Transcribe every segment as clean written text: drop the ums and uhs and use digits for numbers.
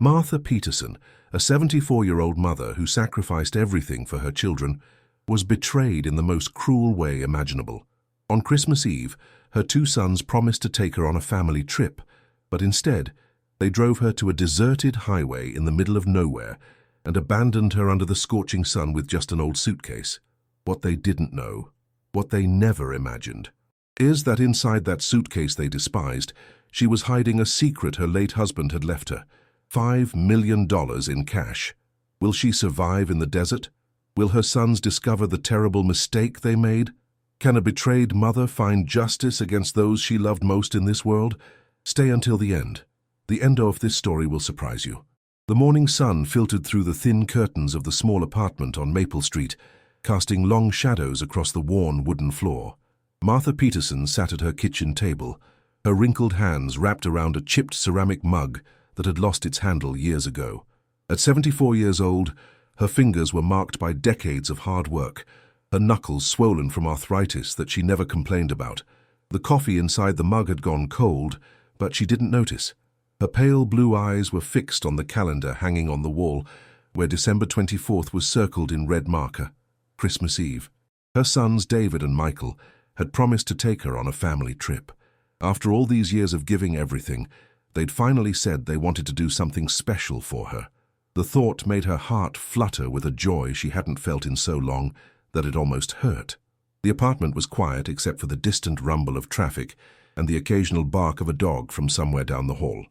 Martha Peterson, a 74-year-old mother who sacrificed everything for her children, was betrayed in the most cruel way imaginable. On Christmas Eve, her two sons promised to take her on a family trip, but instead, they drove her to a deserted highway in the middle of nowhere and abandoned her under the scorching sun with just an old suitcase. What they didn't know, what they never imagined, is that inside that suitcase they despised, she was hiding a secret her late husband had left her. $5 million in cash. Will she survive in the desert? Will her sons discover the terrible mistake they made? Can a betrayed mother find justice against those she loved most in this world? Stay until the end. The end of this story will surprise you. The morning sun filtered through the thin curtains of the small apartment on Maple Street, casting long shadows across the worn wooden floor. Martha Peterson sat at her kitchen table, her wrinkled hands wrapped around a chipped ceramic mug that had lost its handle years ago. At 74 years old, her fingers were marked by decades of hard work, her knuckles swollen from arthritis that she never complained about. The coffee inside the mug had gone cold, but she didn't notice. Her pale blue eyes were fixed on the calendar hanging on the wall, where December 24th was circled in red marker, Christmas Eve. Her sons, David and Michael, had promised to take her on a family trip. After all these years of giving everything, they'd finally said they wanted to do something special for her. The thought made her heart flutter with a joy she hadn't felt in so long that it almost hurt. The apartment was quiet except for the distant rumble of traffic and the occasional bark of a dog from somewhere down the hall.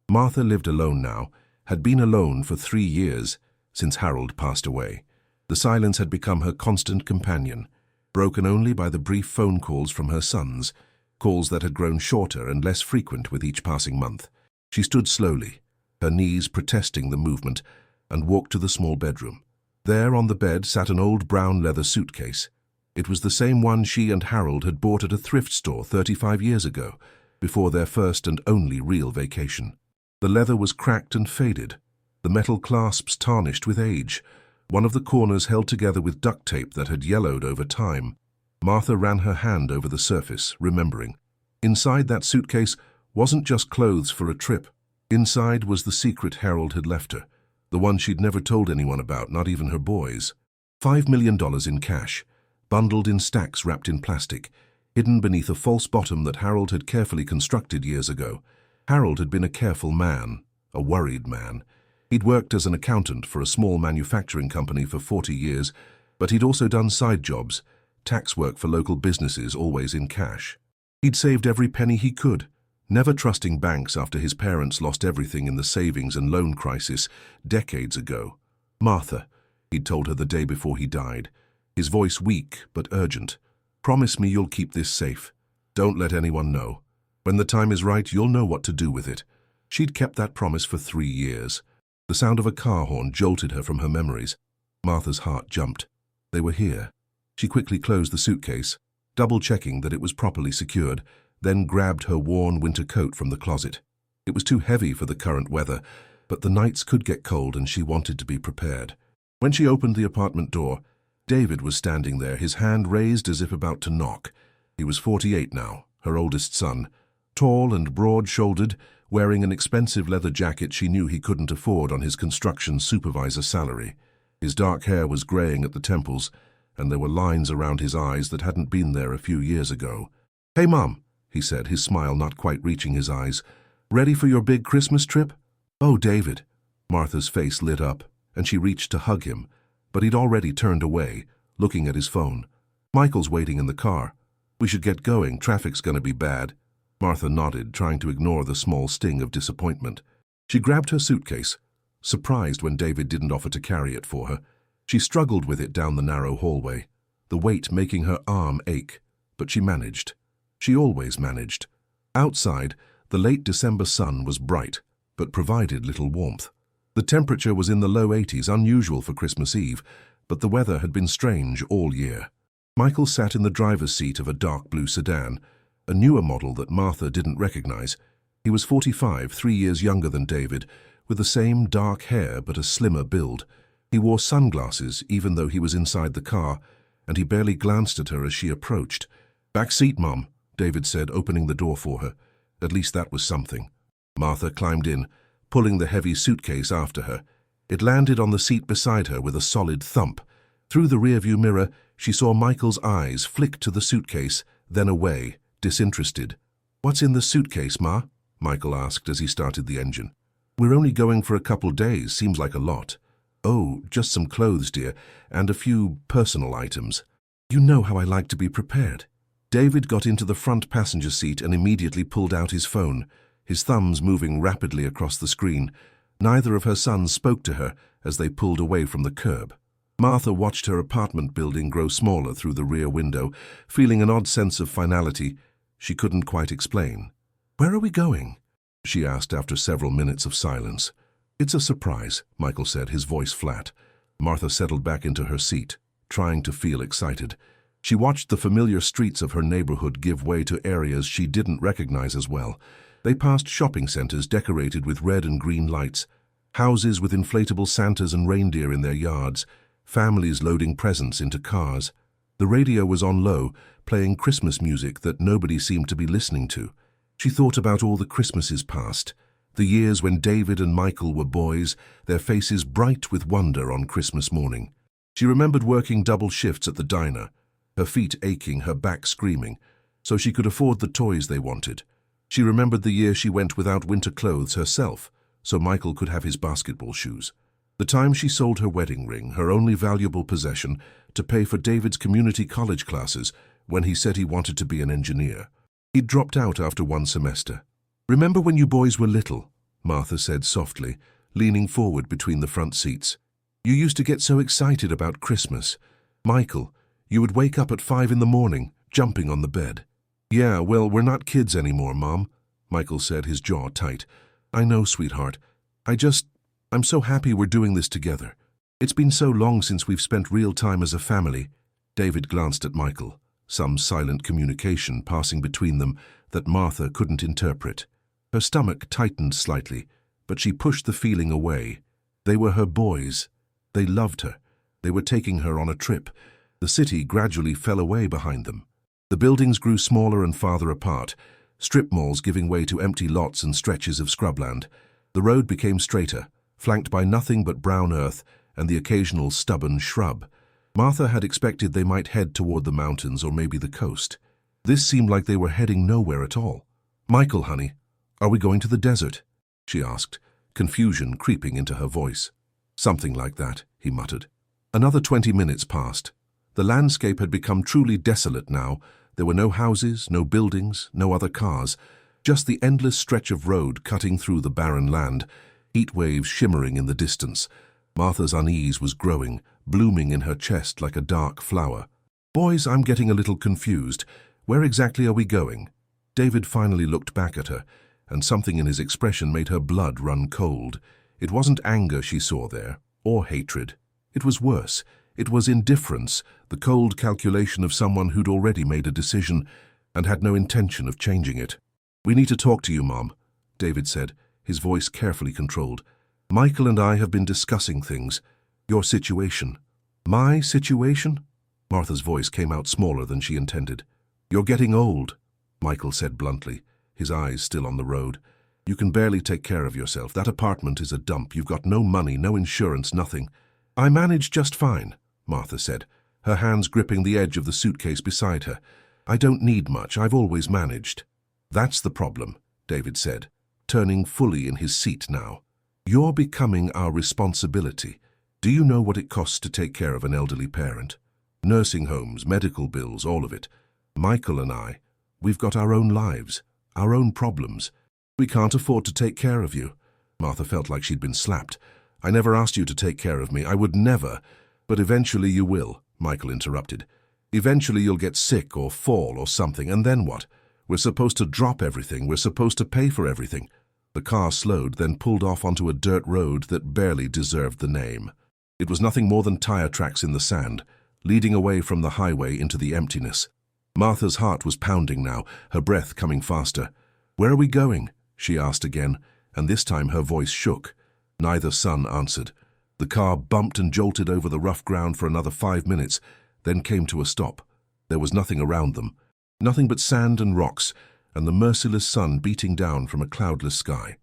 Martha lived alone now, had been alone for 3 years since Harold passed away. The silence had become her constant companion, broken only by the brief phone calls from her sons, calls that had grown shorter and less frequent with each passing month. She stood slowly, her knees protesting the movement, and walked to the small bedroom. There on the bed sat an old brown leather suitcase. It was the same one she and Harold had bought at a thrift store 35 years ago, before their first and only real vacation. The leather was cracked and faded, the metal clasps tarnished with age, one of the corners held together with duct tape that had yellowed over time. Martha ran her hand over the surface, remembering. Inside that suitcase wasn't just clothes for a trip. Inside was the secret Harold had left her, the one she'd never told anyone about, not even her boys. $5 million in cash, bundled in stacks wrapped in plastic, hidden beneath a false bottom that Harold had carefully constructed years ago. Harold had been a careful man, a worried man. He'd worked as an accountant for a small manufacturing company for 40 years, but he'd also done side jobs, tax work for local businesses, always in cash. He'd saved every penny he could, never trusting banks after his parents lost everything in the savings and loan crisis decades ago. Martha, he'd told her the day before he died, his voice weak but urgent. Promise me you'll keep this safe. Don't let anyone know. When the time is right, you'll know what to do with it. She'd kept that promise for 3 years. The sound of a car horn jolted her from her memories. Martha's heart jumped. They were here. She quickly closed the suitcase, double-checking that it was properly secured, then grabbed her worn winter coat from the closet. It was too heavy for the current weather, but the nights could get cold and she wanted to be prepared. When she opened the apartment door, David was standing there, his hand raised as if about to knock. He was 48 now, her oldest son, tall and broad-shouldered, wearing an expensive leather jacket she knew he couldn't afford on his construction supervisor salary. His dark hair was graying at the temples, and there were lines around his eyes that hadn't been there a few years ago. "Hey, Mom," he said, his smile not quite reaching his eyes. "Ready for your big Christmas trip?" "Oh, David." Martha's face lit up, and she reached to hug him, but he'd already turned away, looking at his phone. "Michael's waiting in the car. We should get going. Traffic's gonna be bad." Martha nodded, trying to ignore the small sting of disappointment. She grabbed her suitcase, surprised when David didn't offer to carry it for her. She struggled with it down the narrow hallway, the weight making her arm ache, but she managed. She always managed. Outside, the late December sun was bright, but provided little warmth. The temperature was in the low 80s, unusual for Christmas Eve, but the weather had been strange all year. Michael sat in the driver's seat of a dark blue sedan, a newer model that Martha didn't recognize. He was 45, 3 years younger than David, with the same dark hair but a slimmer build. He wore sunglasses even though he was inside the car, and he barely glanced at her as she approached. "Back seat, Mom," David said, opening the door for her. At least that was something. Martha climbed in, pulling the heavy suitcase after her. It landed on the seat beside her with a solid thump. Through the rearview mirror, she saw Michael's eyes flick to the suitcase, then away, disinterested. "What's in the suitcase, Ma?" Michael asked as he started the engine. "We're only going for a couple days, seems like a lot." "Oh, just some clothes, dear, and a few personal items. You know how I like to be prepared." David got into the front passenger seat and immediately pulled out his phone, his thumbs moving rapidly across the screen. Neither of her sons spoke to her as they pulled away from the curb. Martha watched her apartment building grow smaller through the rear window, feeling an odd sense of finality she couldn't quite explain. "Where are we going?" she asked after several minutes of silence. "It's a surprise," Michael said, his voice flat. Martha settled back into her seat, trying to feel excited. She watched the familiar streets of her neighborhood give way to areas she didn't recognize as well. They passed shopping centers decorated with red and green lights, houses with inflatable Santas and reindeer in their yards, families loading presents into cars. The radio was on low, playing Christmas music that nobody seemed to be listening to. She thought about all the Christmases past, the years when David and Michael were boys, their faces bright with wonder on Christmas morning. She remembered working double shifts at the diner, her feet aching, her back screaming, so she could afford the toys they wanted. She remembered the year she went without winter clothes herself, so Michael could have his basketball shoes. The time she sold her wedding ring, her only valuable possession, to pay for David's community college classes when he said he wanted to be an engineer. He'd dropped out after one semester. "Remember when you boys were little?" Martha said softly, leaning forward between the front seats. "You used to get so excited about Christmas. Michael, you would wake up at 5 in the morning, jumping on the bed." "Yeah, well, we're not kids anymore, Mom," Michael said, his jaw tight. "I know, sweetheart. I'm so happy we're doing this together. It's been so long since we've spent real time as a family." David glanced at Michael, some silent communication passing between them that Martha couldn't interpret. Her stomach tightened slightly, but she pushed the feeling away. They were her boys. They loved her. They were taking her on a trip. The city gradually fell away behind them. The buildings grew smaller and farther apart, strip malls giving way to empty lots and stretches of scrubland. The road became straighter, flanked by nothing but brown earth and the occasional stubborn shrub. Martha had expected they might head toward the mountains or maybe the coast. This seemed like they were heading nowhere at all. "Michael, honey, are we going to the desert?" she asked, confusion creeping into her voice. "Something like that," he muttered. Another 20 minutes passed. The landscape had become truly desolate now. There were no houses, no buildings, no other cars, just the endless stretch of road cutting through the barren land, heat waves shimmering in the distance. Martha's unease was growing, blooming in her chest like a dark flower. "Boys, I'm getting a little confused. Where exactly are we going?" David finally looked back at her, and something in his expression made her blood run cold. It wasn't anger she saw there, or hatred. It was worse. It was indifference, the cold calculation of someone who'd already made a decision and had no intention of changing it. "We need to talk to you, Mom," David said, his voice carefully controlled. "Michael and I have been discussing things. Your situation." "My situation?" Martha's voice came out smaller than she intended. "You're getting old," Michael said bluntly, his eyes still on the road. "You can barely take care of yourself. That apartment is a dump. You've got no money, no insurance, nothing." "I manage just fine," Martha said, her hands gripping the edge of the suitcase beside her. "I don't need much. I've always managed." "That's the problem," David said, turning fully in his seat now. "You're becoming our responsibility. Do you know what it costs to take care of an elderly parent? Nursing homes, medical bills, all of it. Michael and I, we've got our own lives, our own problems. We can't afford to take care of you." Martha felt like she'd been slapped. "I never asked you to take care of me. I would never. But eventually you will," Michael interrupted. "Eventually you'll get sick or fall or something, and then what? We're supposed to drop everything. We're supposed to pay for everything." The car slowed, then pulled off onto a dirt road that barely deserved the name. It was nothing more than tire tracks in the sand, leading away from the highway into the emptiness. Martha's heart was pounding now, her breath coming faster. "Where are we going?" she asked again, and this time her voice shook. Neither son answered. The car bumped and jolted over the rough ground for another 5 minutes, then came to a stop. There was nothing around them. Nothing but sand and rocks, and the merciless sun beating down from a cloudless sky.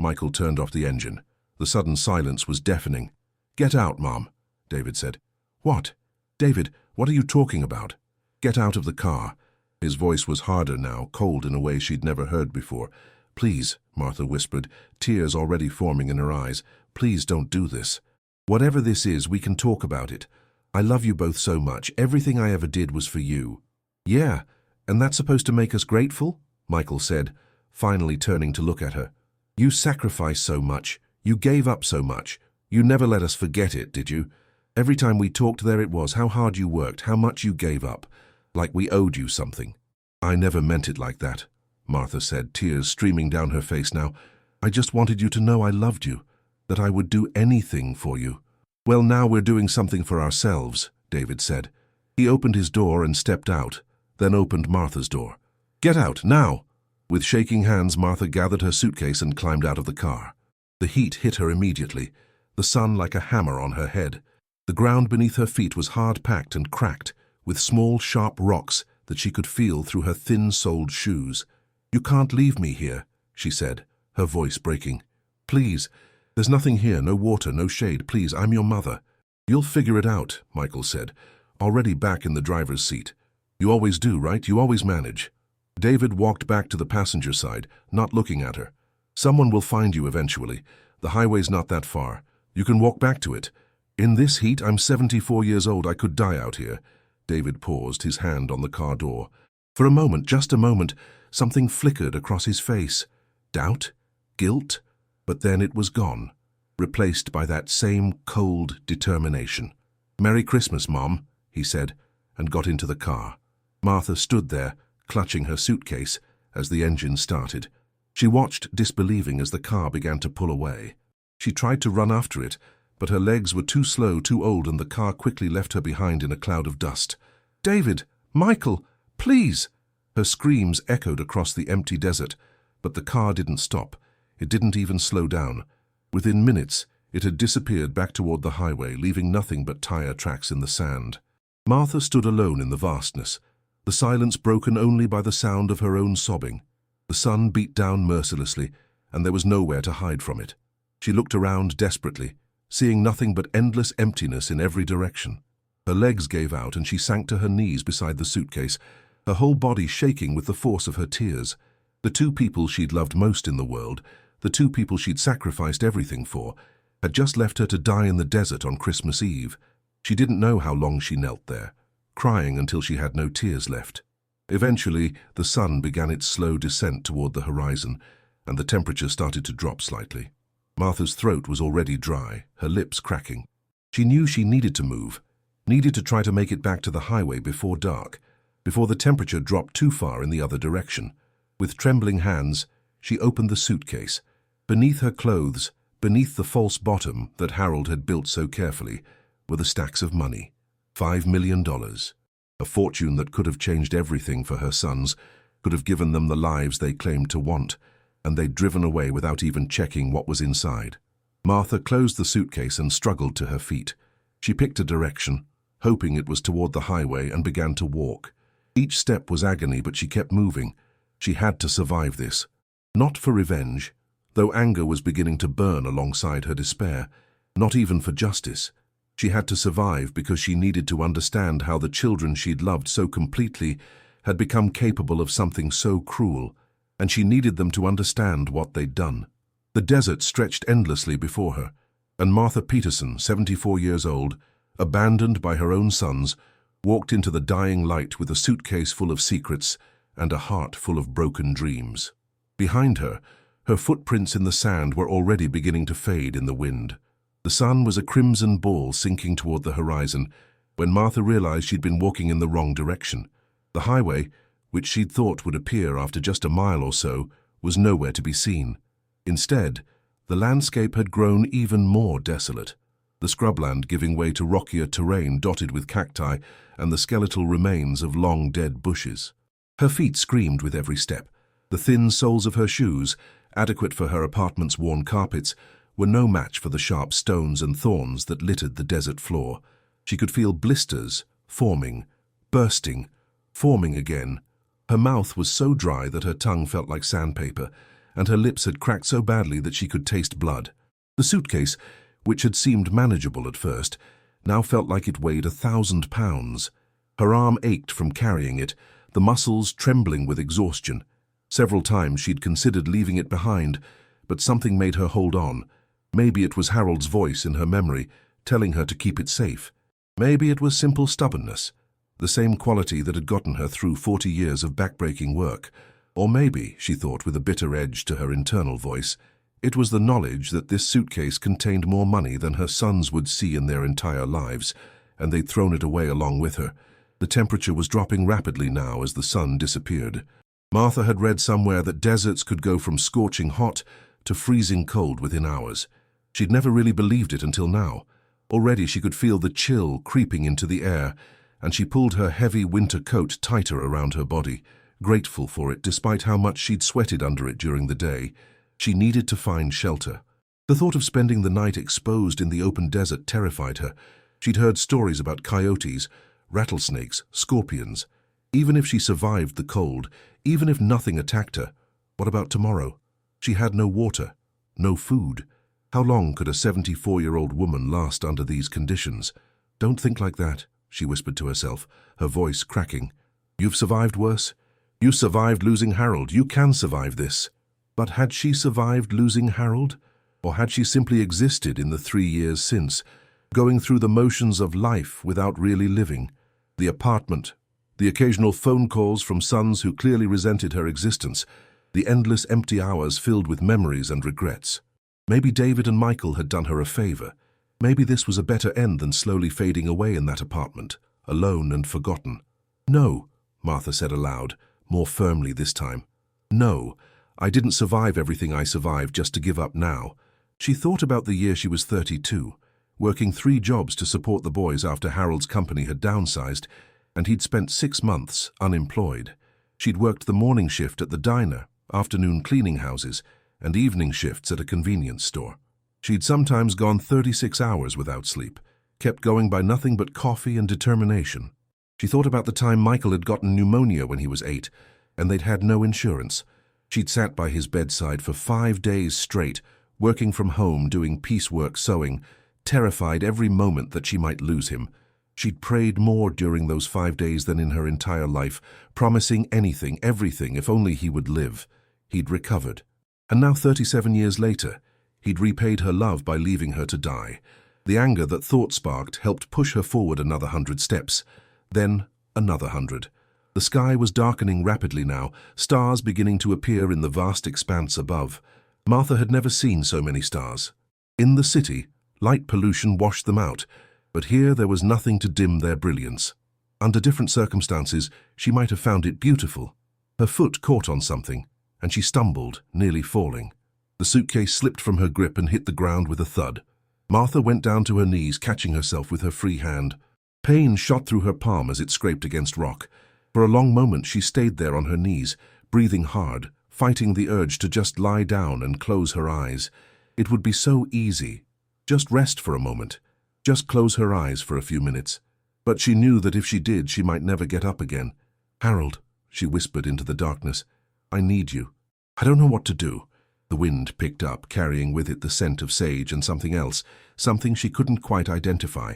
Michael turned off the engine. The sudden silence was deafening. "Get out, Mom," David said. "What? David, what are you talking about?" "Get out of the car." His voice was harder now, cold in a way she'd never heard before. "Please," Martha whispered, tears already forming in her eyes. "Please don't do this. Whatever this is, we can talk about it. I love you both so much. Everything I ever did was for you." "Yeah, and that's supposed to make us grateful?" Michael said, finally turning to look at her. "You sacrificed so much. You gave up so much. You never let us forget it, did you? Every time we talked, there it was, how hard you worked, how much you gave up, like we owed you something." "I never meant it like that," Martha said, tears streaming down her face now. "I just wanted you to know I loved you, that I would do anything for you." "Well, now we're doing something for ourselves," David said. He opened his door and stepped out, then opened Martha's door. "Get out, now!" With shaking hands, Martha gathered her suitcase and climbed out of the car. The heat hit her immediately, the sun like a hammer on her head. The ground beneath her feet was hard-packed and cracked, with small, sharp rocks that she could feel through her thin-soled shoes. "You can't leave me here," she said, her voice breaking. "Please, there's nothing here, no water, no shade. Please, I'm your mother." "You'll figure it out," Michael said, already back in the driver's seat. "You always do, right? You always manage." David walked back to the passenger side, not looking at her. "Someone will find you eventually. The highway's not that far. You can walk back to it. In this heat, I'm 74 years old. I could die out here." David paused, his hand on the car door. For a moment, just a moment, something flickered across his face. Doubt? Guilt? But then it was gone, replaced by that same cold determination. "Merry Christmas, Mom," he said, and got into the car. Martha stood there, clutching her suitcase, as the engine started. She watched, disbelieving, as the car began to pull away. She tried to run after it, but her legs were too slow, too old, and the car quickly left her behind in a cloud of dust. "David! Michael! Please!" Her screams echoed across the empty desert, but the car didn't stop. It didn't even slow down. Within minutes, it had disappeared back toward the highway, leaving nothing but tire tracks in the sand. Martha stood alone in the vastness, the silence broken only by the sound of her own sobbing. The sun beat down mercilessly, and there was nowhere to hide from it. She looked around desperately, seeing nothing but endless emptiness in every direction. Her legs gave out and she sank to her knees beside the suitcase, her whole body shaking with the force of her tears. The two people she'd loved most in the world, the two people she'd sacrificed everything for, had just left her to die in the desert on Christmas Eve. She didn't know how long she knelt there, crying until she had no tears left. Eventually, the sun began its slow descent toward the horizon, and the temperature started to drop slightly. Martha's throat was already dry, her lips cracking. She knew she needed to move, needed to try to make it back to the highway before dark, before the temperature dropped too far in the other direction. With trembling hands, she opened the suitcase. Beneath her clothes, beneath the false bottom that Harold had built so carefully, were the stacks of money. $5 million. A fortune that could have changed everything for her sons, could have given them the lives they claimed to want, and they'd driven away without even checking what was inside. Martha closed the suitcase and struggled to her feet. She picked a direction, hoping it was toward the highway, and began to walk. Each step was agony, but she kept moving. She had to survive this. Not for revenge, though anger was beginning to burn alongside her despair. Not even for justice. She had to survive because she needed to understand how the children she'd loved so completely had become capable of something so cruel, and she needed them to understand what they'd done. The desert stretched endlessly before her, and Martha Peterson, 74 years old, abandoned by her own sons, walked into the dying light with a suitcase full of secrets and a heart full of broken dreams. Behind her, her footprints in the sand were already beginning to fade in the wind. The sun was a crimson ball sinking toward the horizon when Martha realized she'd been walking in the wrong direction. The highway, which she'd thought would appear after just a mile or so, was nowhere to be seen. Instead, the landscape had grown even more desolate, the scrubland giving way to rockier terrain dotted with cacti and the skeletal remains of long dead bushes. Her feet screamed with every step. The thin soles of her shoes, adequate for her apartment's worn carpets, were no match for the sharp stones and thorns that littered the desert floor. She could feel blisters forming, bursting, forming again. Her mouth was so dry that her tongue felt like sandpaper, and her lips had cracked so badly that she could taste blood. The suitcase, which had seemed manageable at first, now felt like it weighed 1,000 pounds. Her arm ached from carrying it, the muscles trembling with exhaustion. Several times she'd considered leaving it behind, but something made her hold on. Maybe it was Harold's voice in her memory, telling her to keep it safe. Maybe it was simple stubbornness, the same quality that had gotten her through 40 years of backbreaking work. Or maybe, she thought with a bitter edge to her internal voice, it was the knowledge that this suitcase contained more money than her sons would see in their entire lives, and they'd thrown it away along with her. The temperature was dropping rapidly now as the sun disappeared. Martha had read somewhere that deserts could go from scorching hot to freezing cold within hours. She'd never really believed it until now. Already she could feel the chill creeping into the air, and she pulled her heavy winter coat tighter around her body, grateful for it despite how much she'd sweated under it during the day. She needed to find shelter. The thought of spending the night exposed in the open desert terrified her. She'd heard stories about coyotes, rattlesnakes, scorpions. Even if she survived the cold, even if nothing attacked her, what about tomorrow? She had no water, no food. How long could a 74-year-old woman last under these conditions? "Don't think like that," she whispered to herself, her voice cracking. "You've survived worse. You survived losing Harold. You can survive this." But had she survived losing Harold? Or had she simply existed in the 3 years since, going through the motions of life without really living? The apartment, the occasional phone calls from sons who clearly resented her existence, the endless empty hours filled with memories and regrets. Maybe David and Michael had done her a favor. Maybe this was a better end than slowly fading away in that apartment, alone and forgotten. "No," Martha said aloud, more firmly this time. "No, I didn't survive everything I survived just to give up now." She thought about the year she was 32, working 3 jobs to support the boys after Harold's company had downsized, and he'd spent 6 months unemployed. She'd worked the morning shift at the diner, afternoon cleaning houses, and evening shifts at a convenience store. She'd sometimes gone 36 hours without sleep, kept going by nothing but coffee and determination. She thought about the time Michael had gotten pneumonia when he was 8, and they'd had no insurance. She'd sat by his bedside for 5 days straight, working from home, doing piecework sewing, terrified every moment that she might lose him. She'd prayed more during those 5 days than in her entire life, promising anything, everything, if only he would live. He'd recovered. And now 37 years later, he'd repaid her love by leaving her to die. The anger that thought sparked helped push her forward another 100 steps, then another 100. The sky was darkening rapidly now, stars beginning to appear in the vast expanse above. Martha had never seen so many stars. In the city, light pollution washed them out, but here there was nothing to dim their brilliance. Under different circumstances, she might have found it beautiful. Her foot caught on something, and she stumbled, nearly falling. The suitcase slipped from her grip and hit the ground with a thud. Martha went down to her knees, catching herself with her free hand. Pain shot through her palm as it scraped against rock. For a long moment she stayed there on her knees, breathing hard, fighting the urge to just lie down and close her eyes. It would be so easy. Just rest for a moment. Just close her eyes for a few minutes. But she knew that if she did, she might never get up again. "Harold," she whispered into the darkness, "I need you. I don't know what to do." The wind picked up, carrying with it the scent of sage and something else, something she couldn't quite identify.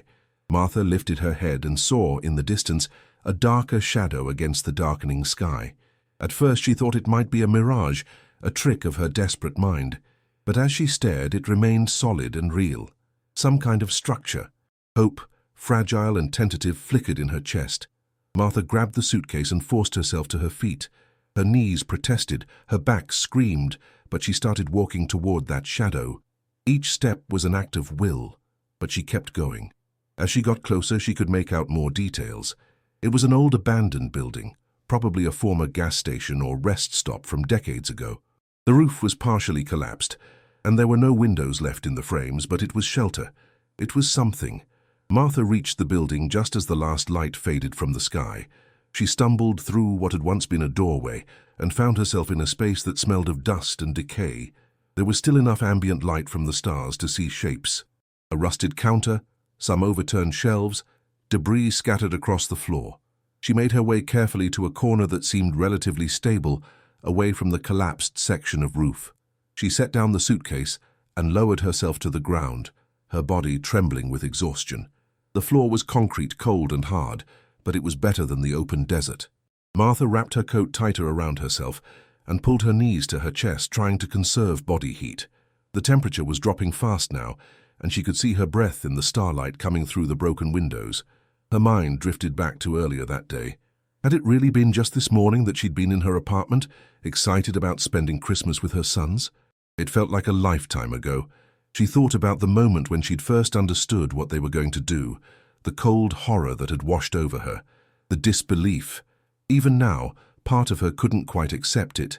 Martha lifted her head and saw, in the distance, a darker shadow against the darkening sky. At first she thought it might be a mirage, a trick of her desperate mind. But as she stared, it remained solid and real. Some kind of structure. Hope, fragile and tentative, flickered in her chest. Martha grabbed the suitcase and forced herself to her feet. Her knees protested, her back screamed, but she started walking toward that shadow. Each step was an act of will, but she kept going. As she got closer, she could make out more details. It was an old abandoned building, probably a former gas station or rest stop from decades ago. The roof was partially collapsed, and there were no windows left in the frames, but it was shelter. It was something. Martha reached the building just as the last light faded from the sky. She stumbled through what had once been a doorway and found herself in a space that smelled of dust and decay. There was still enough ambient light from the stars to see shapes. A rusted counter, some overturned shelves, debris scattered across the floor. She made her way carefully to a corner that seemed relatively stable, away from the collapsed section of roof. She set down the suitcase and lowered herself to the ground, her body trembling with exhaustion. The floor was concrete, cold and hard, but it was better than the open desert. Martha wrapped her coat tighter around herself and pulled her knees to her chest, trying to conserve body heat. The temperature was dropping fast now, and she could see her breath in the starlight coming through the broken windows. Her mind drifted back to earlier that day. Had it really been just this morning that she'd been in her apartment, excited about spending Christmas with her sons? It felt like a lifetime ago. She thought about the moment when she'd first understood what they were going to do, the cold horror that had washed over her, the disbelief. Even now, part of her couldn't quite accept it.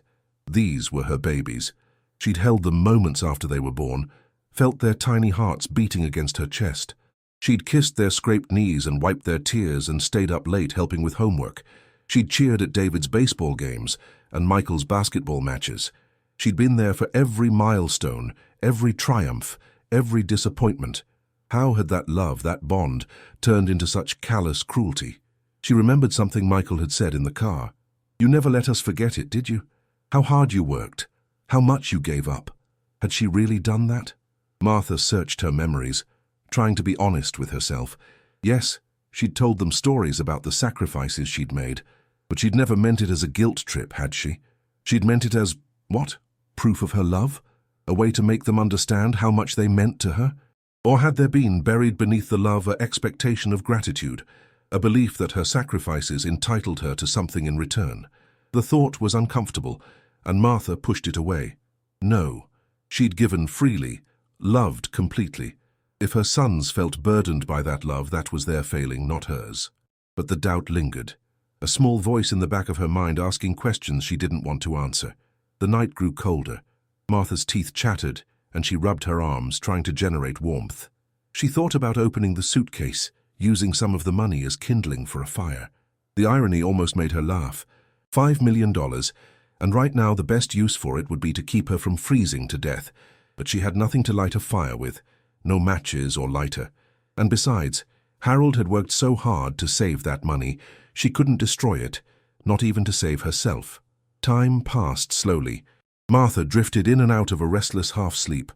These were her babies. She'd held them moments after they were born, felt their tiny hearts beating against her chest. She'd kissed their scraped knees and wiped their tears and stayed up late helping with homework. She'd cheered at David's baseball games and Michael's basketball matches. She'd been there for every milestone, every triumph, every disappointment. How had that love, that bond, turned into such callous cruelty? She remembered something Michael had said in the car. "You never let us forget it, did you? How hard you worked, how much you gave up." Had she really done that? Martha searched her memories, trying to be honest with herself. Yes, she'd told them stories about the sacrifices she'd made, but she'd never meant it as a guilt trip, had she? She'd meant it as, what? Proof of her love? A way to make them understand how much they meant to her? Or had there been, buried beneath the love, an expectation of gratitude, a belief that her sacrifices entitled her to something in return? The thought was uncomfortable, and Martha pushed it away. No, she'd given freely, loved completely. If her sons felt burdened by that love, that was their failing, not hers. But the doubt lingered, a small voice in the back of her mind asking questions she didn't want to answer. The night grew colder. Martha's teeth chattered, and she rubbed her arms, trying to generate warmth. She thought about opening the suitcase, using some of the money as kindling for a fire. The irony almost made her laugh. $5 million, and right now the best use for it would be to keep her from freezing to death. But she had nothing to light a fire with, no matches or lighter. And besides, Harold had worked so hard to save that money, she couldn't destroy it, not even to save herself. Time passed slowly. Martha drifted in and out of a restless half-sleep,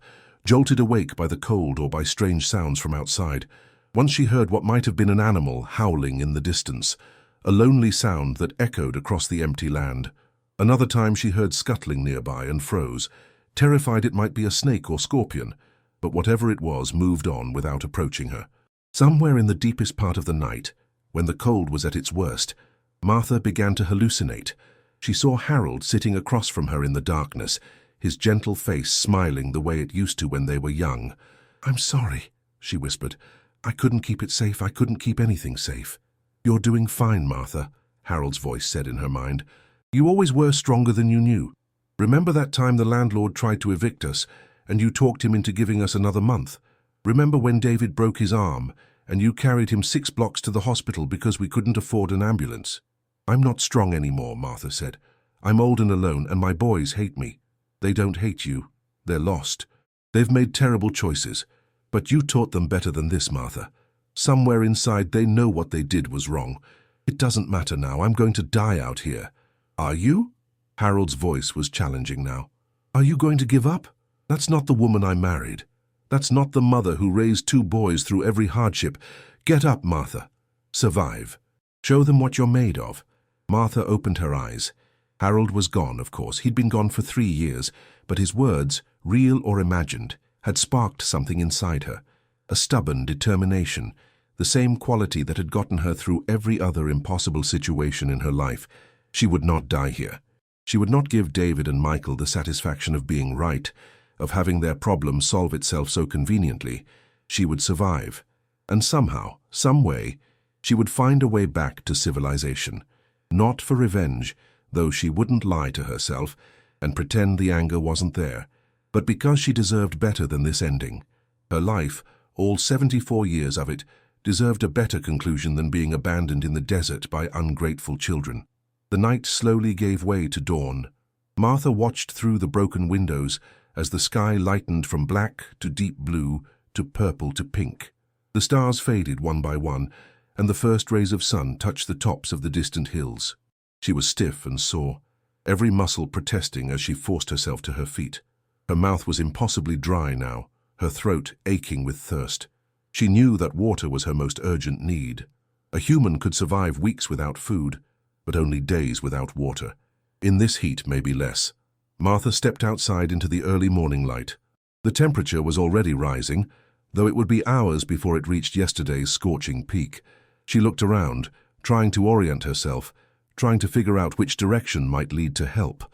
jolted awake by the cold or by strange sounds from outside. Once she heard what might have been an animal howling in the distance, a lonely sound that echoed across the empty land. Another time she heard scuttling nearby and froze, terrified it might be a snake or scorpion, but whatever it was moved on without approaching her. Somewhere in the deepest part of the night, when the cold was at its worst, Martha began to hallucinate. She saw Harold sitting across from her in the darkness, his gentle face smiling the way it used to when they were young. "I'm sorry," she whispered. "I couldn't keep it safe. I couldn't keep anything safe." "You're doing fine, Martha," Harold's voice said in her mind. "You always were stronger than you knew. Remember that time the landlord tried to evict us, and you talked him into giving us another month? Remember when David broke his arm, and you carried him 6 blocks to the hospital because we couldn't afford an ambulance?" "I'm not strong anymore," Martha said. "I'm old and alone, and my boys hate me." "They don't hate you. They're lost. They've made terrible choices. But you taught them better than this, Martha. Somewhere inside they know what they did was wrong. It doesn't matter now. I'm going to die out here." "Are you?" Harold's voice was challenging now. "Are you going to give up? That's not the woman I married. That's not the mother who raised 2 boys through every hardship. Get up, Martha. Survive. Show them what you're made of." Martha opened her eyes. Harold was gone, of course. He'd been gone for 3 years, but his words, real or imagined, had sparked something inside her. A stubborn determination, the same quality that had gotten her through every other impossible situation in her life. She would not die here. She would not give David and Michael the satisfaction of being right, of having their problem solve itself so conveniently. She would survive. And somehow, some way, she would find a way back to civilization. Not for revenge, though she wouldn't lie to herself and pretend the anger wasn't there, but because she deserved better than this ending. Her life, all 74 years of it, deserved a better conclusion than being abandoned in the desert by ungrateful children. The night slowly gave way to dawn. Martha watched through the broken windows as the sky lightened from black to deep blue to purple to pink. The stars faded one by one, and the first rays of sun touched the tops of the distant hills. She was stiff and sore. every muscle protesting as she forced herself to her feet. Her mouth was impossibly dry now, her throat aching with thirst. She knew that water was her most urgent need. A human could survive weeks without food, but only days without water. In this heat, maybe less. Martha stepped outside into the early morning light. The temperature was already rising, though it would be hours before it reached yesterday's scorching peak. She looked around, trying to orient herself, trying to figure out which direction might lead to help.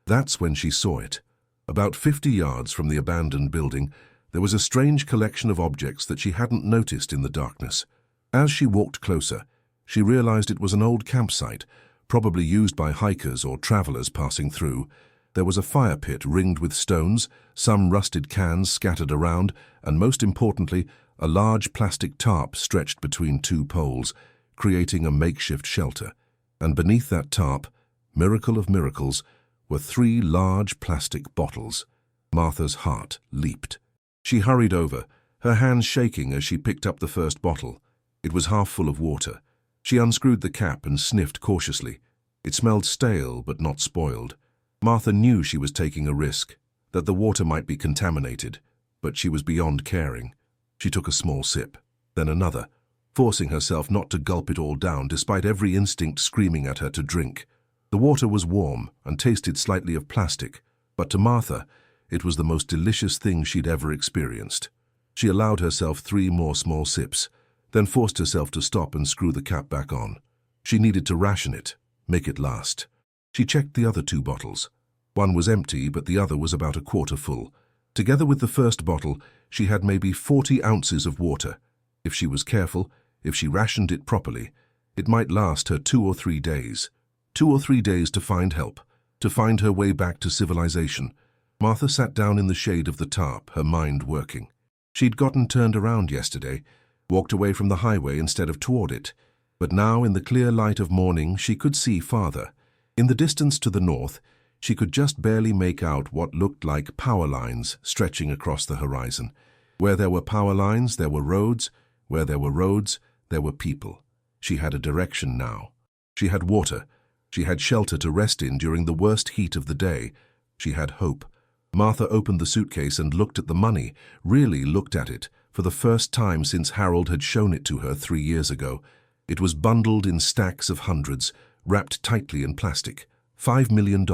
That's when she saw it. About 50 yards from the abandoned building, there was a strange collection of objects that she hadn't noticed in the darkness. As she walked closer, she realized it was an old campsite, probably used by hikers or travelers passing through. There was a fire pit ringed with stones, some rusted cans scattered around, and most importantly, a large plastic tarp stretched between two poles, creating a makeshift shelter. And beneath that tarp, miracle of miracles, were 3 large plastic bottles. Martha's heart leaped. She hurried over, her hands shaking as she picked up the first bottle. It was half full of water. She unscrewed the cap and sniffed cautiously. It smelled stale but not spoiled. Martha knew she was taking a risk, that the water might be contaminated, but she was beyond caring. She took a small sip, then another, forcing herself not to gulp it all down despite every instinct screaming at her to drink. The water was warm and tasted slightly of plastic, but to Martha, it was the most delicious thing she'd ever experienced. She allowed herself 3 more small sips, then forced herself to stop and screw the cap back on. She needed to ration it, make it last. She checked the other 2 bottles. One was empty, but the other was about a quarter full. Together with the first bottle, she had maybe 40 ounces of water. If she was careful, if she rationed it properly, it might last her 2 or 3 days. 2 or 3 days to find help, to find her way back to civilization. Martha sat down in the shade of the tarp, her mind working. She'd gotten turned around yesterday, walked away from the highway instead of toward it. But now, in the clear light of morning, she could see farther. In the distance to the north, she could just barely make out what looked like power lines stretching across the horizon. Where there were power lines, there were roads. Where there were roads, there were people. She had a direction now. She had water. She had shelter to rest in during the worst heat of the day. She had hope. Martha opened the suitcase and looked at the money, really looked at it, for the first time since Harold had shown it to her 3 years ago. It was bundled in stacks of hundreds, wrapped tightly in plastic. $5 million,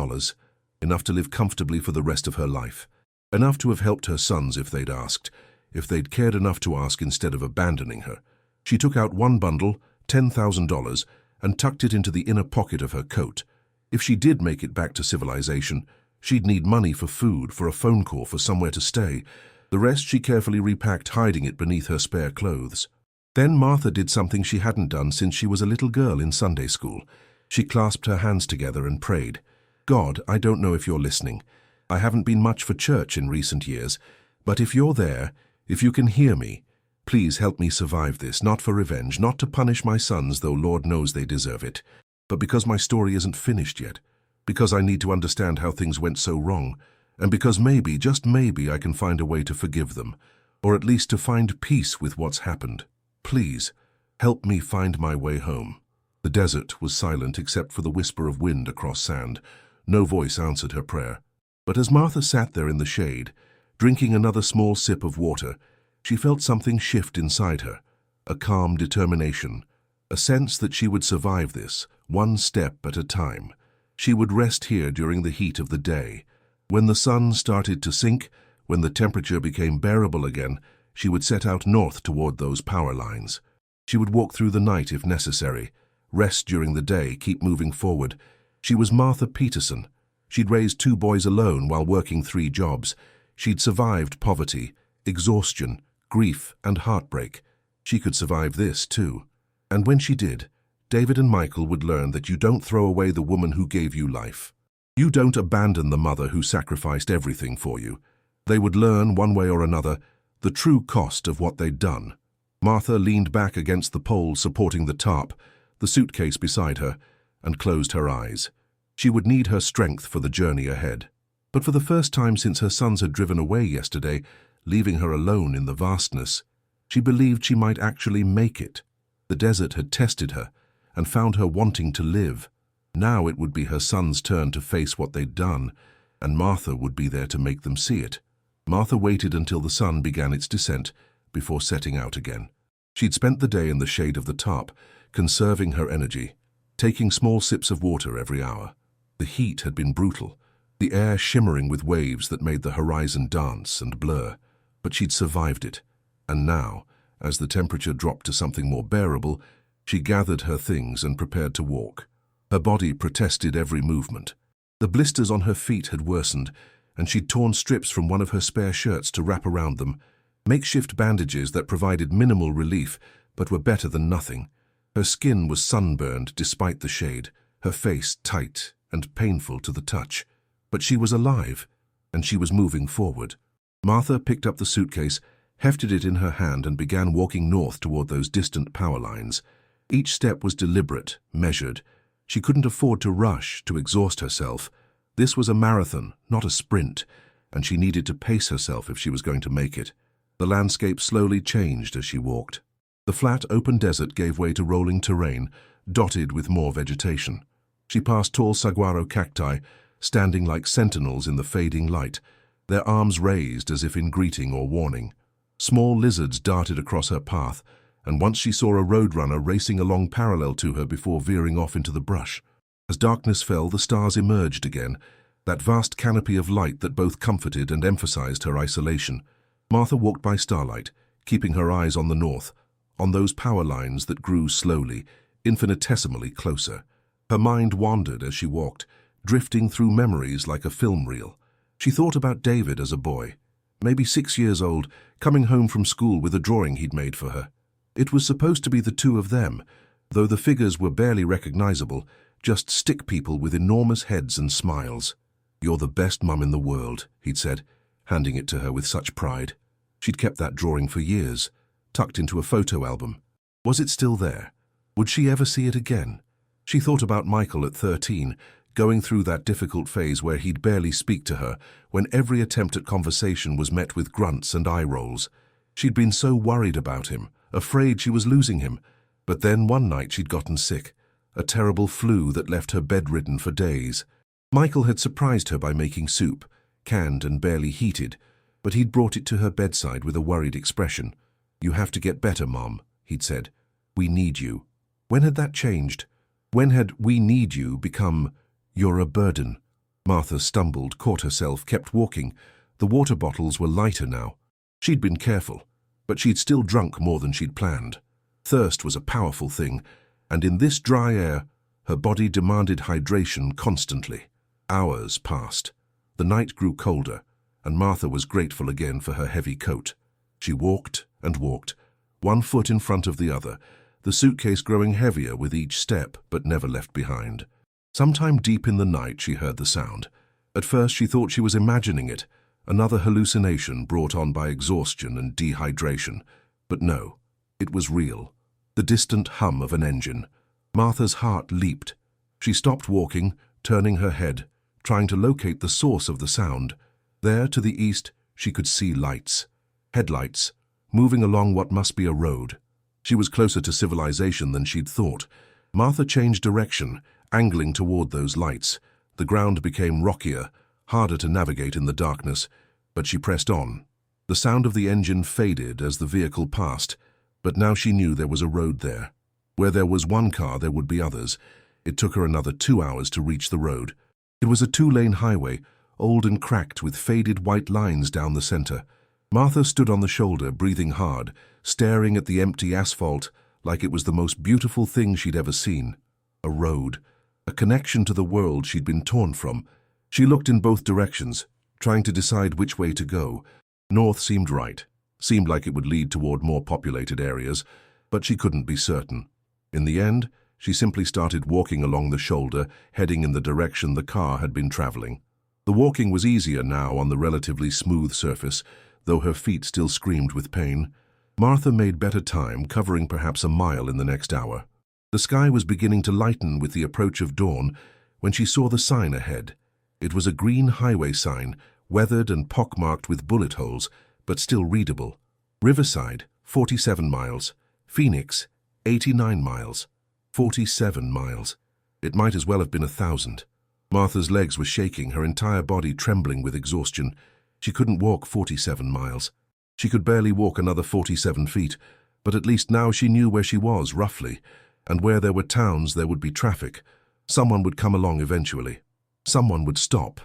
enough to live comfortably for the rest of her life. Enough to have helped her sons if they'd asked, if they'd cared enough to ask instead of abandoning her. She took out one bundle, $10,000, and tucked it into the inner pocket of her coat. If she did make it back to civilization, she'd need money for food, for a phone call, for somewhere to stay. The rest she carefully repacked, hiding it beneath her spare clothes. Then Martha did something she hadn't done since she was a little girl in Sunday school. She clasped her hands together and prayed. God, I don't know if you're listening. I haven't been much for church in recent years, but if you're there, if you can hear me, please help me survive this, not for revenge, not to punish my sons, though Lord knows they deserve it, but because my story isn't finished yet, because I need to understand how things went so wrong, and because maybe, just maybe, I can find a way to forgive them, or at least to find peace with what's happened. Please, help me find my way home. The desert was silent except for the whisper of wind across sand. No voice answered her prayer. But as Martha sat there in the shade, drinking another small sip of water, she felt something shift inside her, a calm determination, a sense that she would survive this, one step at a time. She would rest here during the heat of the day. When the sun started to sink, when the temperature became bearable again, she would set out north toward those power lines. She would walk through the night if necessary, rest during the day, keep moving forward. She was Martha Peterson. She'd raised 2 boys alone while working 3 jobs. She'd survived poverty, exhaustion, grief, and heartbreak. She could survive this, too. And when she did, David and Michael would learn that you don't throw away the woman who gave you life. You don't abandon the mother who sacrificed everything for you. They would learn, one way or another, the true cost of what they'd done. Martha leaned back against the pole supporting the tarp, the suitcase beside her, and closed her eyes. She would need her strength for the journey ahead. But for the first time since her sons had driven away yesterday, leaving her alone in the vastness, she believed she might actually make it. The desert had tested her and found her wanting to live. Now it would be her son's turn to face what they'd done, and Martha would be there to make them see it. Martha waited until the sun began its descent before setting out again. She'd spent the day in the shade of the top, conserving her energy, taking small sips of water every hour. The heat had been brutal, the air shimmering with waves that made the horizon dance and blur, but she'd survived it. And now, as the temperature dropped to something more bearable, she gathered her things and prepared to walk. Her body protested every movement. The blisters on her feet had worsened, and she'd torn strips from one of her spare shirts to wrap around them, makeshift bandages that provided minimal relief but were better than nothing. Her skin was sunburned despite the shade, her face tight and painful to the touch. But she was alive, and she was moving forward. Martha picked up the suitcase, hefted it in her hand, and began walking north toward those distant power lines. Each step was deliberate, measured. She couldn't afford to rush, to exhaust herself. This was a marathon, not a sprint, and she needed to pace herself if she was going to make it. The landscape slowly changed as she walked. The flat, open desert gave way to rolling terrain, dotted with more vegetation. She passed tall saguaro cacti, standing like sentinels in the fading light, their arms raised as if in greeting or warning. Small lizards darted across her path, and once she saw a roadrunner racing along parallel to her before veering off into the brush. As darkness fell, the stars emerged again, that vast canopy of light that both comforted and emphasized her isolation. Martha walked by starlight, keeping her eyes on the north, on those power lines that grew slowly, infinitesimally closer. Her mind wandered as she walked, drifting through memories like a film reel. She thought about David as a boy, maybe 6 years old, coming home from school with a drawing he'd made for her. It was supposed to be the two of them, though the figures were barely recognizable, just stick people with enormous heads and smiles. "You're the best mum in the world," he'd said, handing it to her with such pride. She'd kept that drawing for years, tucked into a photo album. Was it still there? Would she ever see it again? She thought about Michael at 13, going through that difficult phase where he'd barely speak to her, when every attempt at conversation was met with grunts and eye rolls. She'd been so worried about him, afraid she was losing him. But then one night she'd gotten sick, a terrible flu that left her bedridden for days. Michael had surprised her by making soup, canned and barely heated, but he'd brought it to her bedside with a worried expression. "You have to get better, Mom," he'd said. "We need you." When had that changed? When had "we need you" become "you're a burden"? Martha stumbled, caught herself, kept walking. The water bottles were lighter now. She'd been careful, but she'd still drunk more than she'd planned. Thirst was a powerful thing, and in this dry air, her body demanded hydration constantly. Hours passed. The night grew colder, and Martha was grateful again for her heavy coat. She walked and walked, one foot in front of the other, the suitcase growing heavier with each step but never left behind. Sometime deep in the night she heard the sound. At first she thought she was imagining it, another hallucination brought on by exhaustion and dehydration. But no, it was real. The distant hum of an engine. Martha's heart leaped. She stopped walking, turning her head, trying to locate the source of the sound. There, to the east, she could see lights. Headlights, moving along what must be a road. She was closer to civilization than she'd thought. Martha changed direction, angling toward those lights. The ground became rockier, harder to navigate in the darkness, but she pressed on. The sound of the engine faded as the vehicle passed, but now she knew there was a road there. Where there was one car, there would be others. It took her another 2 hours to reach the road. It was a 2-lane highway, old and cracked with faded white lines down the center. Martha stood on the shoulder, breathing hard, staring at the empty asphalt like it was the most beautiful thing she'd ever seen. A road, a connection to the world she'd been torn from. She looked in both directions, trying to decide which way to go. North seemed right, seemed like it would lead toward more populated areas, but she couldn't be certain. In the end, she simply started walking along the shoulder, heading in the direction the car had been traveling. The walking was easier now on the relatively smooth surface, though her feet still screamed with pain. Martha made better time, covering perhaps a mile in the next hour. The sky was beginning to lighten with the approach of dawn when she saw the sign ahead. It was a green highway sign, weathered and pockmarked with bullet holes, but still readable. Riverside, 47 miles. Phoenix, 89 miles. 47 miles. It might as well have been 1,000. Martha's legs were shaking, her entire body trembling with exhaustion. She couldn't walk 47 miles. She could barely walk another 47 feet, but at least now she knew where she was, roughly, and where there were towns there would be traffic. Someone would come along eventually. Someone would stop.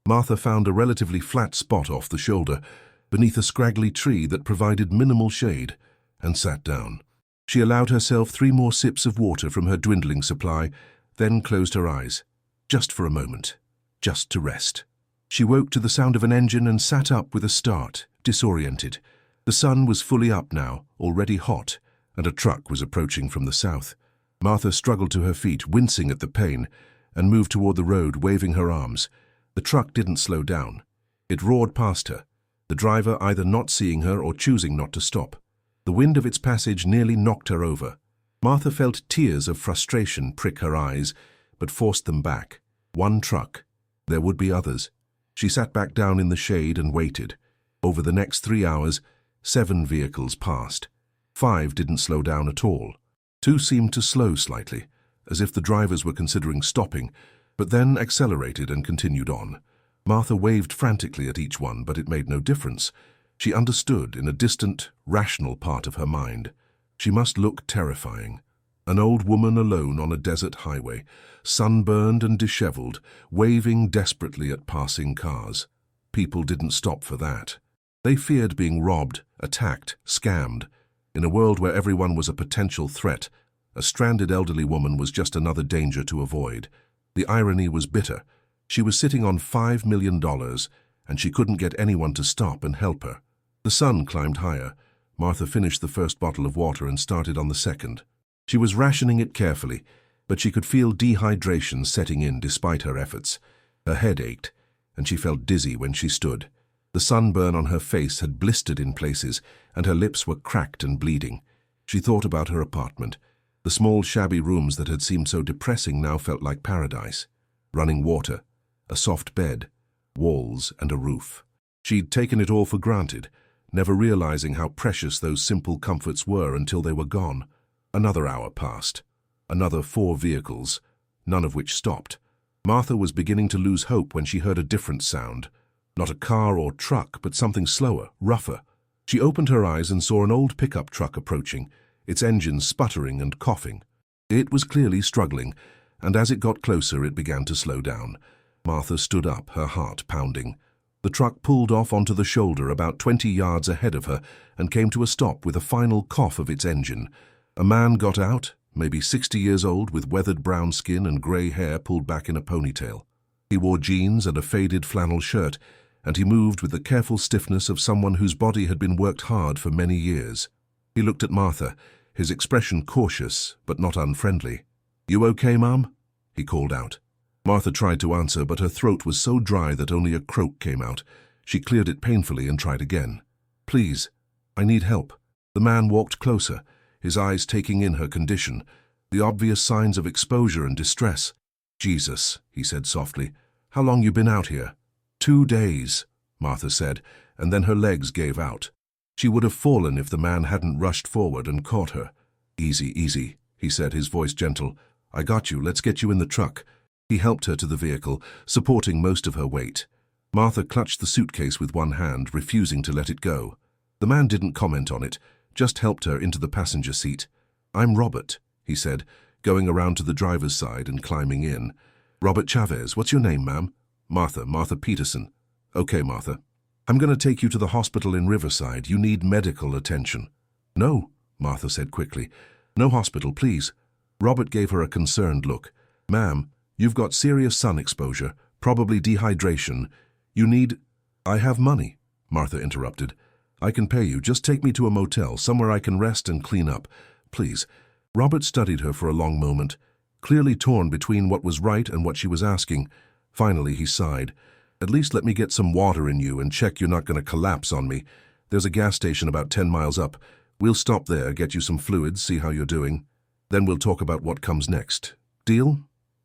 Martha found a relatively flat spot off the shoulder, beneath a scraggly tree that provided minimal shade, and sat down. She allowed herself 3 more sips of water from her dwindling supply, then closed her eyes. Just for a moment. Just to rest. She woke to the sound of an engine and sat up with a start, disoriented. The sun was fully up now, already hot, and a truck was approaching from the south. Martha struggled to her feet, wincing at the pain, and moved toward the road, waving her arms. The truck didn't slow down. It roared past her, the driver either not seeing her or choosing not to stop. The wind of its passage nearly knocked her over. Martha felt tears of frustration prick her eyes, but forced them back. One truck. There would be others. She sat back down in the shade and waited. Over the next 3 hours, 7 vehicles passed. 5 didn't slow down at all. 2 seemed to slow slightly, as if the drivers were considering stopping, but then accelerated and continued on. Martha waved frantically at each one, but it made no difference. She understood in a distant, rational part of her mind. She must look terrifying. An old woman alone on a desert highway, sunburned and disheveled, waving desperately at passing cars. People didn't stop for that. They feared being robbed, attacked, scammed. In a world where everyone was a potential threat, a stranded elderly woman was just another danger to avoid. The irony was bitter. She was sitting on $5 million, and she couldn't get anyone to stop and help her. The sun climbed higher. Martha finished the first bottle of water and started on the second. She was rationing it carefully, but she could feel dehydration setting in despite her efforts. Her head ached, and she felt dizzy when she stood. The sunburn on her face had blistered in places, and her lips were cracked and bleeding. She thought about her apartment. The small, shabby rooms that had seemed so depressing now felt like paradise. Running water, a soft bed, walls and a roof. She'd taken it all for granted, never realizing how precious those simple comforts were until they were gone. Another hour passed. Another 4 vehicles, none of which stopped. Martha was beginning to lose hope when she heard a different sound. Not a car or truck, but something slower, rougher. She opened her eyes and saw an old pickup truck approaching, its engine sputtering and coughing. It was clearly struggling, and as it got closer it began to slow down. Martha stood up, her heart pounding. The truck pulled off onto the shoulder about 20 yards ahead of her and came to a stop with a final cough of its engine. A man got out, maybe 60 years old, with weathered brown skin and grey hair pulled back in a ponytail. He wore jeans and a faded flannel shirt, and he moved with the careful stiffness of someone whose body had been worked hard for many years. He looked at Martha, his expression cautious but not unfriendly. "You okay, Mum?" he called out. Martha tried to answer, but her throat was so dry that only a croak came out. She cleared it painfully and tried again. "Please, I need help." The man walked closer, his eyes taking in her condition, the obvious signs of exposure and distress. "Jesus," he said softly. "How long you been out here?" 2 days, Martha said, and then her legs gave out. She would have fallen if the man hadn't rushed forward and caught her. "Easy, easy," he said, his voice gentle. "I got you. Let's get you in the truck." He helped her to the vehicle, supporting most of her weight. Martha clutched the suitcase with one hand, refusing to let it go. The man didn't comment on it, just helped her into the passenger seat. "I'm Robert," he said, going around to the driver's side and climbing in. "Robert Chavez. What's your name, ma'am?" Martha Peterson." "Okay, Martha. I'm going to take you to the hospital in Riverside. You need medical attention." "No," Martha said quickly. "No hospital, please." Robert gave her a concerned look. "Ma'am, you've got serious sun exposure, probably dehydration. You need—" "I have money," Martha interrupted. "I can pay you. Just take me to a motel, somewhere I can rest and clean up. Please." Robert studied her for a long moment, clearly torn between what was right and what she was asking. Finally, he sighed. "At least let me get some water in you and check you're not going to collapse on me. There's a gas station about 10 miles up. We'll stop there, get you some fluids, see how you're doing. Then we'll talk about what comes next. Deal?"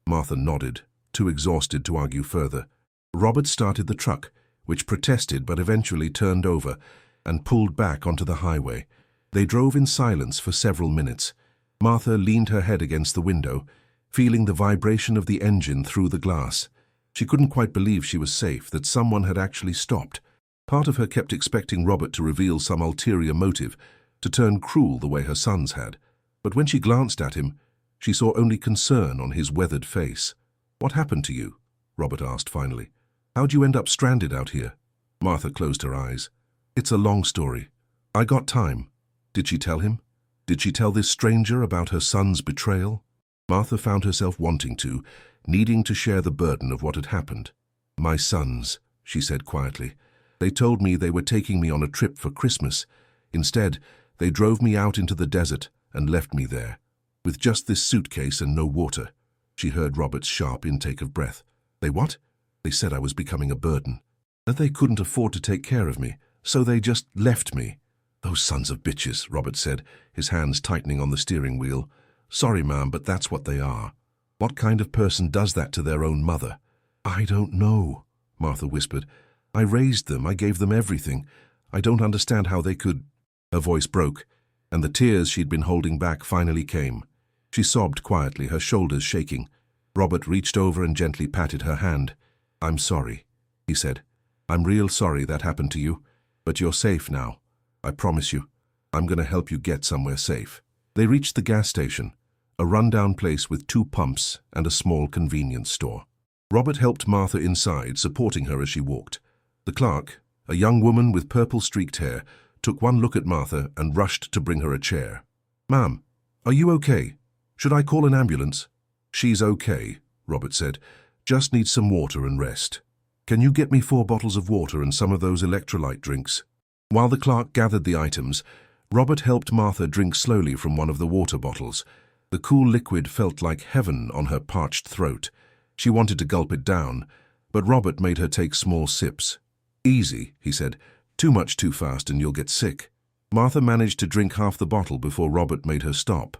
Martha nodded, too exhausted to argue further. Robert started the truck, which protested but eventually turned over and pulled back onto the highway. They drove in silence for several minutes. Martha leaned her head against the window, feeling the vibration of the engine through the glass. She couldn't quite believe she was safe, that someone had actually stopped. Part of her kept expecting Robert to reveal some ulterior motive, to turn cruel the way her sons had. But when she glanced at him, she saw only concern on his weathered face. "What happened to you?" Robert asked finally. "How'd you end up stranded out here?" Martha closed her eyes. "It's a long story. I got time." Did she tell him? Did she tell this stranger about her son's betrayal? Martha found herself wanting to, needing to share the burden of what had happened. "My sons," she said quietly. "They told me they were taking me on a trip for Christmas. Instead, they drove me out into the desert and left me there, with just this suitcase and no water." She heard Robert's sharp intake of breath. "They what?" "They said I was becoming a burden, that they couldn't afford to take care of me, so they just left me." "Those sons of bitches," Robert said, his hands tightening on the steering wheel. "Sorry, ma'am, but that's what they are." "What kind of person does that to their own mother?" "I don't know," Martha whispered. "I raised them, I gave them everything. I don't understand how they could—" Her voice broke, and the tears she'd been holding back finally came. She sobbed quietly, her shoulders shaking. Robert reached over and gently patted her hand. "I'm sorry," he said. "I'm real sorry that happened to you, but you're safe now. I promise you, I'm going to help you get somewhere safe." They reached the gas station, a rundown place with 2 pumps and a small convenience store. Robert helped Martha inside, supporting her as she walked. The clerk, a young woman with purple-streaked hair, took one look at Martha and rushed to bring her a chair. "Ma'am, are you okay? Should I call an ambulance?" "She's okay," Robert said. "Just needs some water and rest. Can you get me 4 bottles of water and some of those electrolyte drinks?" While the clerk gathered the items, Robert helped Martha drink slowly from one of the water bottles. The cool liquid felt like heaven on her parched throat. She wanted to gulp it down, but Robert made her take small sips. "Easy," he said. "Too much too fast and you'll get sick." Martha managed to drink half the bottle before Robert made her stop.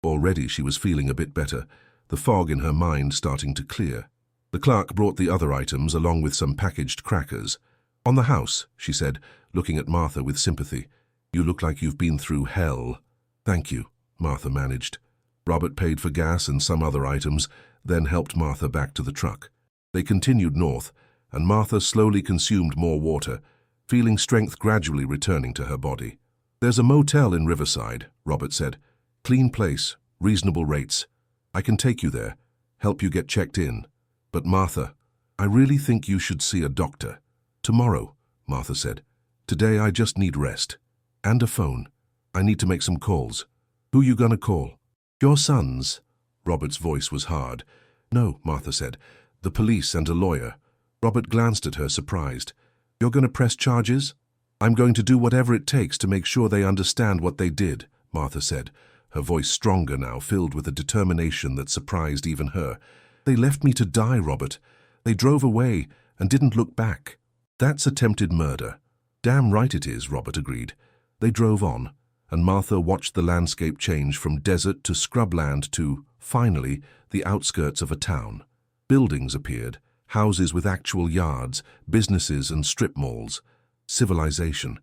Already she was feeling a bit better, the fog in her mind starting to clear. The clerk brought the other items along with some packaged crackers. "On the house," she said, looking at Martha with sympathy. "You look like you've been through hell." "Thank you," Martha managed. Robert paid for gas and some other items, then helped Martha back to the truck. They continued north, and Martha slowly consumed more water, feeling strength gradually returning to her body. "There's a motel in Riverside," Robert said. "Clean place, reasonable rates. I can take you there, help you get checked in. But Martha, I really think you should see a doctor." "Tomorrow," Martha said. "Today I just need rest. And a phone. I need to make some calls." "Who you gonna call?" "Your sons." Robert's voice was hard. "No," Martha said. "The police and a lawyer." Robert glanced at her, surprised. "You're gonna press charges?" "I'm going to do whatever it takes to make sure they understand what they did," Martha said, her voice stronger now, filled with a determination that surprised even her. "They left me to die, Robert. They drove away and didn't look back." "That's attempted murder." "Damn right it is," Robert agreed. They drove on, and Martha watched the landscape change from desert to scrubland to, finally, the outskirts of a town. Buildings appeared, houses with actual yards, businesses and strip malls. Civilization.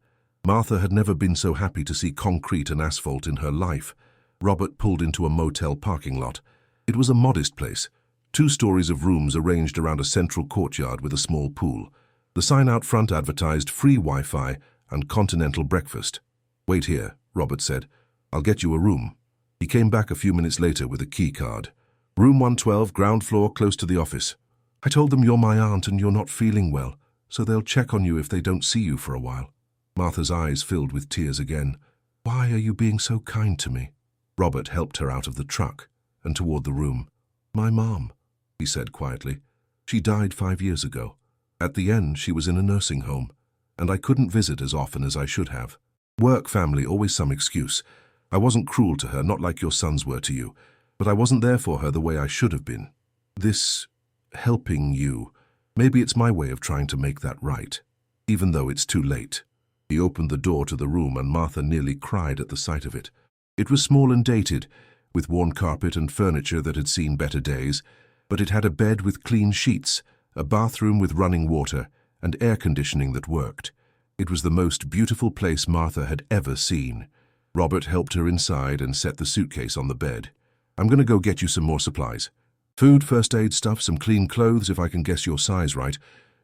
Martha had never been so happy to see concrete and asphalt in her life. Robert pulled into a motel parking lot. It was a modest place, 2 stories of rooms arranged around a central courtyard with a small pool. The sign out front advertised free Wi-Fi and continental breakfast. "Wait here," Robert said. "I'll get you a room." He came back a few minutes later with a key card. "Room 112, ground floor, close to the office. I told them you're my aunt and you're not feeling well, so they'll check on you if they don't see you for a while." Martha's eyes filled with tears again. "Why are you being so kind to me?" Robert helped her out of the truck and toward the room. "My mom," he said quietly. "She died 5 years ago. At the end, she was in a nursing home, and I couldn't visit as often as I should have. Work, family, always some excuse. I wasn't cruel to her, not like your sons were to you, but I wasn't there for her the way I should have been. This helping you, maybe it's my way of trying to make that right, even though it's too late." He opened the door to the room and Martha nearly cried at the sight of it. It was small and dated, with worn carpet and furniture that had seen better days, but it had a bed with clean sheets, a bathroom with running water, and air conditioning that worked. It was the most beautiful place Martha had ever seen. Robert helped her inside and set the suitcase on the bed. I'm going to go get you some more supplies. Food, first aid stuff, some clean clothes if I can guess your size right.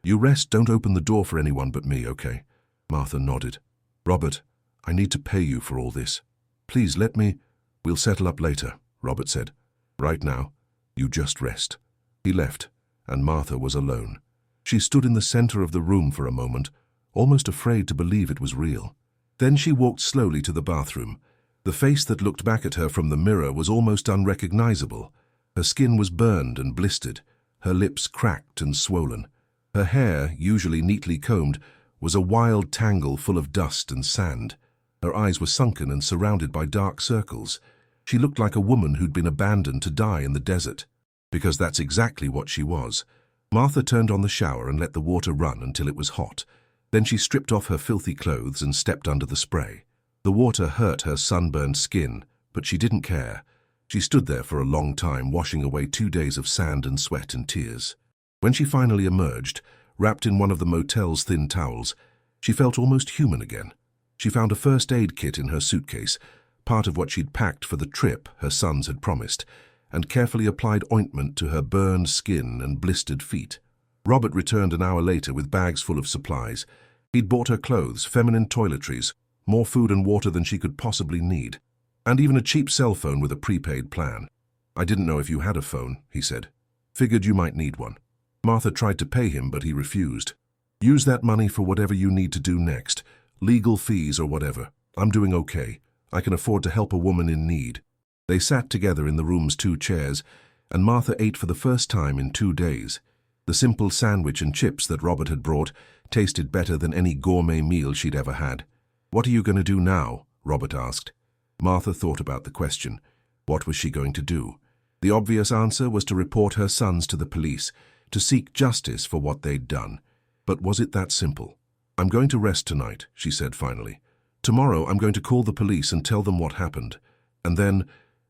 You rest, don't open the door for anyone but me, okay? Martha nodded. Robert, I need to pay you for all this. Please let me. We'll settle up later, Robert said. Right now, you just rest. He left, and Martha was alone. She stood in the center of the room for a moment, almost afraid to believe it was real. Then she walked slowly to the bathroom. The face that looked back at her from the mirror was almost unrecognizable. Her skin was burned and blistered, her lips cracked and swollen. Her hair, usually neatly combed, was a wild tangle full of dust and sand. Her eyes were sunken and surrounded by dark circles. She looked like a woman who'd been abandoned to die in the desert, because that's exactly what she was. Martha turned on the shower and let the water run until it was hot. Then she stripped off her filthy clothes and stepped under the spray. The water hurt her sunburned skin, but she didn't care. She stood there for a long time, washing away 2 days of sand and sweat and tears. When she finally emerged, wrapped in one of the motel's thin towels, she felt almost human again. She found a first aid kit in her suitcase, part of what she'd packed for the trip her sons had promised, and carefully applied ointment to her burned skin and blistered feet. Robert returned an hour later with bags full of supplies. He'd bought her clothes, feminine toiletries, more food and water than she could possibly need, and even a cheap cell phone with a prepaid plan. I didn't know if you had a phone, he said. Figured you might need one. Martha tried to pay him, but he refused. Use that money for whatever you need to do next, legal fees or whatever. I'm doing okay. I can afford to help a woman in need. They sat together in the room's 2 chairs, and Martha ate for the first time in 2 days. The simple sandwich and chips that Robert had brought tasted better than any gourmet meal she'd ever had. What are you going to do now? Robert asked. Martha thought about the question. What was she going to do? The obvious answer was to report her sons to the police, to seek justice for what they'd done. But was it that simple? I'm going to rest tonight, she said finally. Tomorrow I'm going to call the police and tell them what happened. And then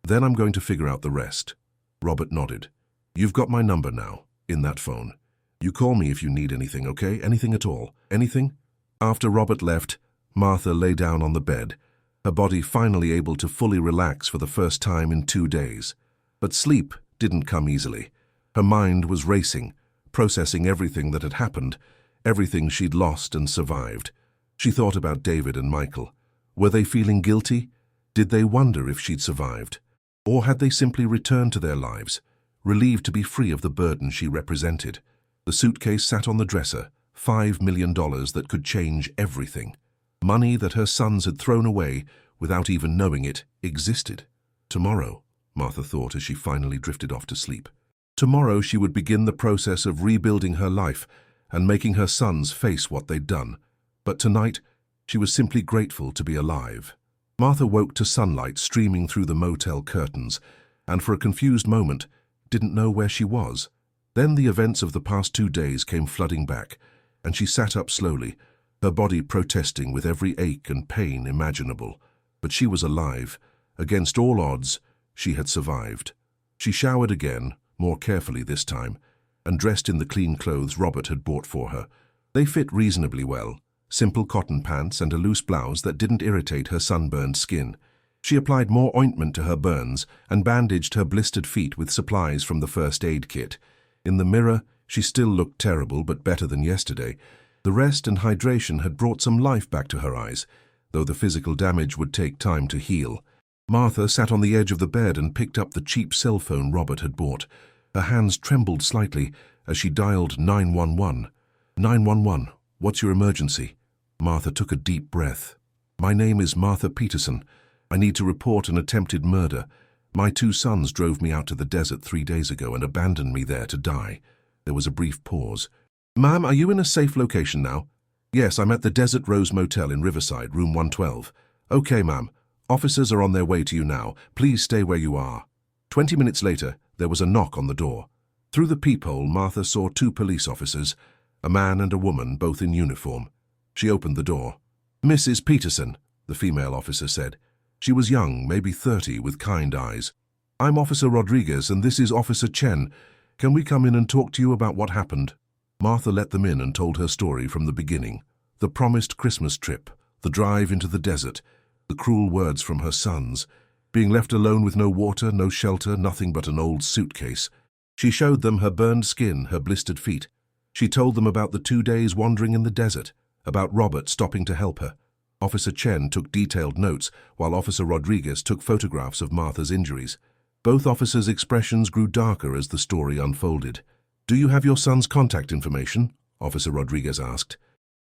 I'm going to figure out the rest. Robert nodded. You've got my number now, in that phone. You call me if you need anything, okay? Anything at all. Anything? After Robert left, Martha lay down on the bed, her body finally able to fully relax for the first time in 2 days. But sleep didn't come easily. Her mind was racing, processing everything that had happened, everything she'd lost and survived. She thought about David and Michael. Were they feeling guilty? Did they wonder if she'd survived? Or had they simply returned to their lives, relieved to be free of the burden she represented? The suitcase sat on the dresser, $5 million that could change everything. Money that her sons had thrown away without even knowing it existed. Tomorrow, Martha thought as she finally drifted off to sleep. Tomorrow she would begin the process of rebuilding her life and making her sons face what they'd done. But tonight, she was simply grateful to be alive. Martha woke to sunlight streaming through the motel curtains, and for a confused moment, didn't know where she was. Then the events of the past 2 days came flooding back, and she sat up slowly, her body protesting with every ache and pain imaginable. But she was alive. Against all odds, she had survived. She showered again, more carefully this time, and dressed in the clean clothes Robert had bought for her. They fit reasonably well, simple cotton pants and a loose blouse that didn't irritate her sunburned skin. She applied more ointment to her burns and bandaged her blistered feet with supplies from the first aid kit. In the mirror, she still looked terrible, but better than yesterday. The rest and hydration had brought some life back to her eyes, though the physical damage would take time to heal. Martha sat on the edge of the bed and picked up the cheap cell phone Robert had bought. Her hands trembled slightly as she dialed 911. 911, what's your emergency? Martha took a deep breath. My name is Martha Peterson. I need to report an attempted murder. My 2 sons drove me out to the desert 3 days ago and abandoned me there to die. There was a brief pause. Ma'am, are you in a safe location now? Yes, I'm at the Desert Rose Motel in Riverside, room 112. Okay, ma'am. Officers are on their way to you now. Please stay where you are. 20 minutes later, there was a knock on the door. Through the peephole, Martha saw 2 police officers, a man and a woman, both in uniform. She opened the door. Mrs. Peterson, the female officer said. She was young, maybe 30, with kind eyes. I'm Officer Rodriguez, and this is Officer Chen. Can we come in and talk to you about what happened? Martha let them in and told her story from the beginning. The promised Christmas trip, the drive into the desert, the cruel words from her sons. being left alone with no water, no shelter, nothing but an old suitcase. She showed them her burned skin, her blistered feet. She told them about the 2 days wandering in the desert, about Robert stopping to help her. Officer Chen took detailed notes, while Officer Rodriguez took photographs of Martha's injuries. Both officers' expressions grew darker as the story unfolded. "Do you have your son's contact information?" Officer Rodriguez asked.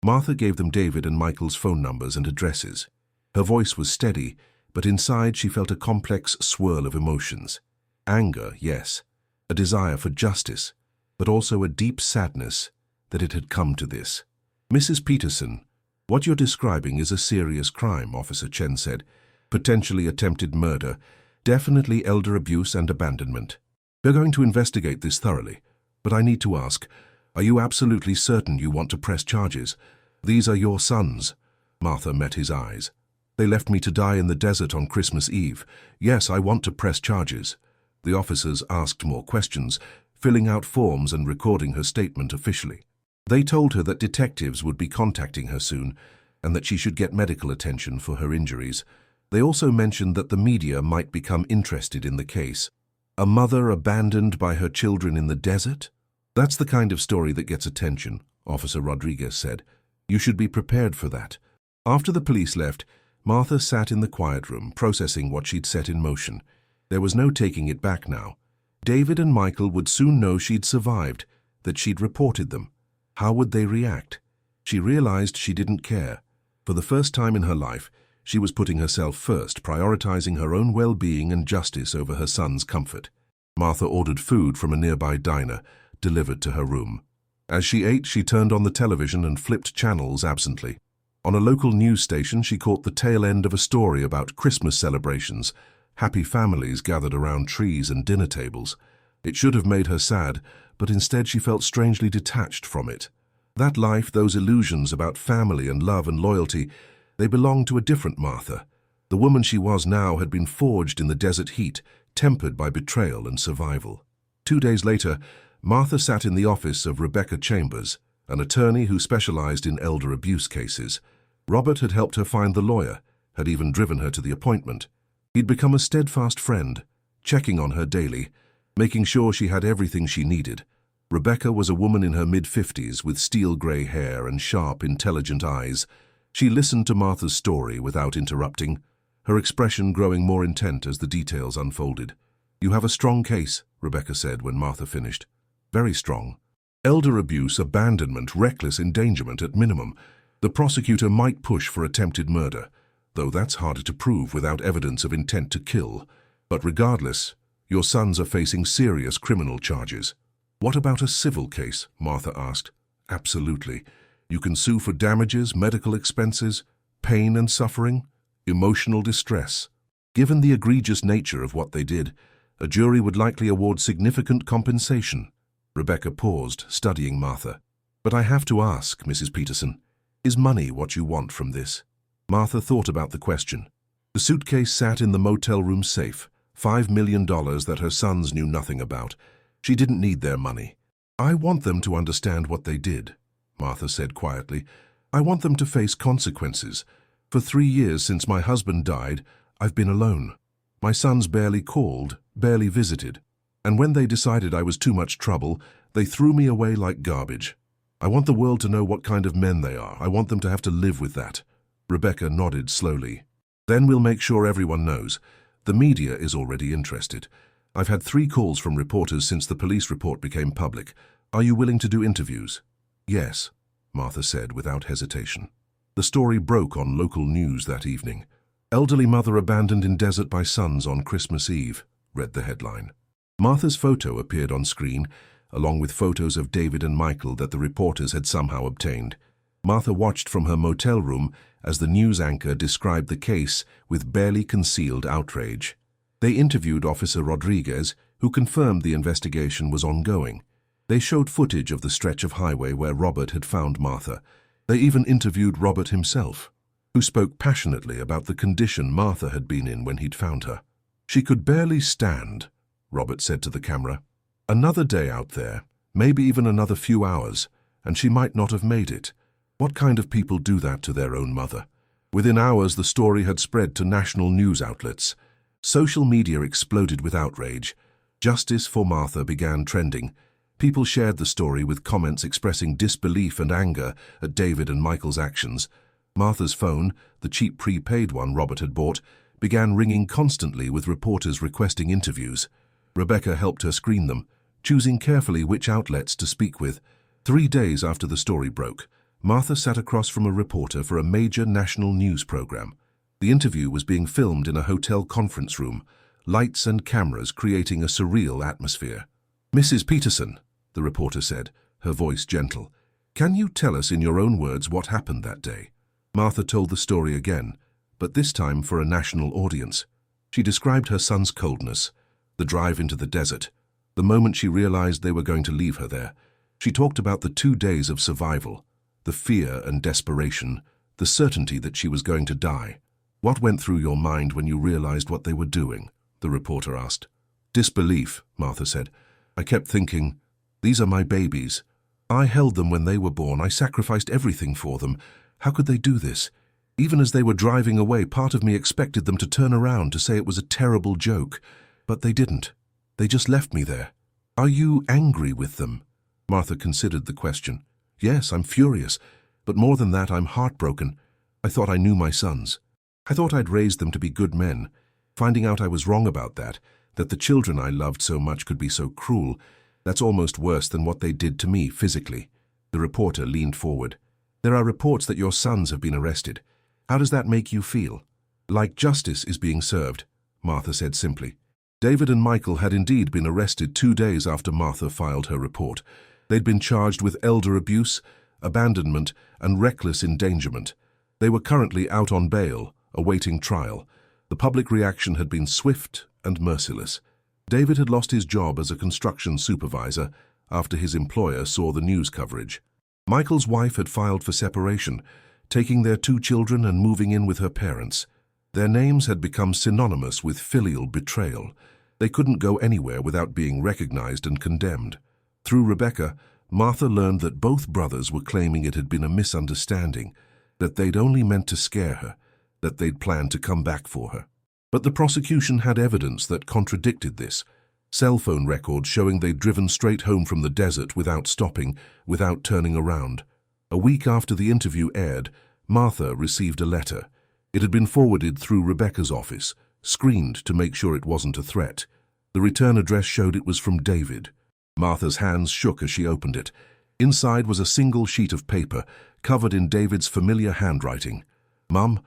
Martha gave them David and Michael's phone numbers and addresses. Her voice was steady, but inside she felt a complex swirl of emotions. Anger, yes. A desire for justice, but also a deep sadness that it had come to this. "Mrs. Peterson, what you're describing is a serious crime," Officer Chen said. "Potentially attempted murder, definitely elder abuse and abandonment. We're going to investigate this thoroughly, but I need to ask, are you absolutely certain you want to press charges? These are your sons." Martha met his eyes. "They left me to die in the desert on Christmas Eve. Yes, I want to press charges." The officers asked more questions, filling out forms and recording her statement officially. They told her that detectives would be contacting her soon and that she should get medical attention for her injuries. They also mentioned that the media might become interested in the case. A mother abandoned by her children in the desert? That's the kind of story that gets attention, Officer Rodriguez said. You should be prepared for that. After the police left, Martha sat in the quiet room, processing what she'd set in motion. There was no taking it back now. David and Michael would soon know she'd survived, that she'd reported them. How would they react? She realized she didn't care. For the first time in her life, she was putting herself first, prioritizing her own well-being and justice over her son's comfort. Martha ordered food from a nearby diner, delivered to her room. As she ate, she turned on the television and flipped channels absently. On a local news station, she caught the tail end of a story about Christmas celebrations, happy families gathered around trees and dinner tables. It should have made her sad, but instead she felt strangely detached from it. That life, those illusions about family and love and loyalty, they belonged to a different Martha. The woman she was now had been forged in the desert heat, tempered by betrayal and survival. 2 days later, Martha sat in the office of Rebecca Chambers, an attorney who specialized in elder abuse cases. Robert had helped her find the lawyer, had even driven her to the appointment. He'd become a steadfast friend, checking on her daily, making sure she had everything she needed. Rebecca was a woman in her mid-50s with steel-gray hair and sharp, intelligent eyes. She listened to Martha's story without interrupting, her expression growing more intent as the details unfolded. "You have a strong case," Rebecca said when Martha finished. "Very strong. Elder abuse, abandonment, reckless endangerment at minimum. The prosecutor might push for attempted murder, though that's harder to prove without evidence of intent to kill. But regardless, your sons are facing serious criminal charges." "What about a civil case?" Martha asked. "Absolutely. You can sue for damages, medical expenses, pain and suffering, emotional distress. Given the egregious nature of what they did, a jury would likely award significant compensation." Rebecca paused, studying Martha. "But I have to ask, Mrs. Peterson, is money what you want from this?" Martha thought about the question. The suitcase sat in the motel room safe, $5 million that her sons knew nothing about. She didn't need their money. "I want them to understand what they did," Martha said quietly. "I want them to face consequences. For 3 years since my husband died, I've been alone. My sons barely called, barely visited. And when they decided I was too much trouble, they threw me away like garbage. I want the world to know what kind of men they are. I want them to have to live with that." Rebecca nodded slowly. "Then we'll make sure everyone knows. The media is already interested. I've had 3 calls from reporters since the police report became public. Are you willing to do interviews?" "Yes," Martha said without hesitation. The story broke on local news that evening. "Elderly mother abandoned in desert by sons on Christmas Eve," read the headline. Martha's photo appeared on screen, along with photos of David and Michael that the reporters had somehow obtained. Martha watched from her motel room as the news anchor described the case with barely concealed outrage. They interviewed Officer Rodriguez, who confirmed the investigation was ongoing. They showed footage of the stretch of highway where Robert had found Martha. They even interviewed Robert himself, who spoke passionately about the condition Martha had been in when he'd found her. "She could barely stand," Robert said to the camera. "Another day out there, maybe even another few hours, and she might not have made it. What kind of people do that to their own mother?" Within hours, the story had spread to national news outlets. Social media exploded with outrage. Justice for Martha began trending. People shared the story with comments expressing disbelief and anger at David and Michael's actions. Martha's phone, the cheap prepaid one Robert had bought, began ringing constantly with reporters requesting interviews. Rebecca helped her screen them, choosing carefully which outlets to speak with. 3 days after the story broke, Martha sat across from a reporter for a major national news program. The interview was being filmed in a hotel conference room, lights and cameras creating a surreal atmosphere. "Mrs. Peterson," the reporter said, her voice gentle, "can you tell us in your own words what happened that day?" Martha told the story again, but this time for a national audience. She described her son's coldness, the drive into the desert, the moment she realized they were going to leave her there. She talked about the 2 days of survival, the fear and desperation, the certainty that she was going to die. "What went through your mind when you realized what they were doing?" the reporter asked. "Disbelief," Martha said. "I kept thinking, these are my babies. I held them when they were born. I sacrificed everything for them. How could they do this? Even as they were driving away, part of me expected them to turn around to say it was a terrible joke. But they didn't. They just left me there." "Are you angry with them?" Martha considered the question. "Yes, I'm furious. But more than that, I'm heartbroken. I thought I knew my sons. I thought I'd raised them to be good men. Finding out I was wrong about that the children I loved so much could be so cruel, that's almost worse than what they did to me physically." The reporter leaned forward. "There are reports that your sons have been arrested. How does that make you feel?" "Like justice is being served," Martha said simply. David and Michael had indeed been arrested 2 days after Martha filed her report. They'd been charged with elder abuse, abandonment, and reckless endangerment. They were currently out on bail, awaiting trial. The public reaction had been swift and merciless. David had lost his job as a construction supervisor after his employer saw the news coverage. Michael's wife had filed for separation, taking their 2 children and moving in with her parents. Their names had become synonymous with filial betrayal. They couldn't go anywhere without being recognized and condemned. Through Rebecca, Martha learned that both brothers were claiming it had been a misunderstanding, that they'd only meant to scare her, that they'd planned to come back for her. But the prosecution had evidence that contradicted this. Cell phone records showing they'd driven straight home from the desert without stopping, without turning around. A week after the interview aired, Martha received a letter. It had been forwarded through Rebecca's office, screened to make sure it wasn't a threat. The return address showed it was from David. Martha's hands shook as she opened it. Inside was a single sheet of paper, covered in David's familiar handwriting. "Mum,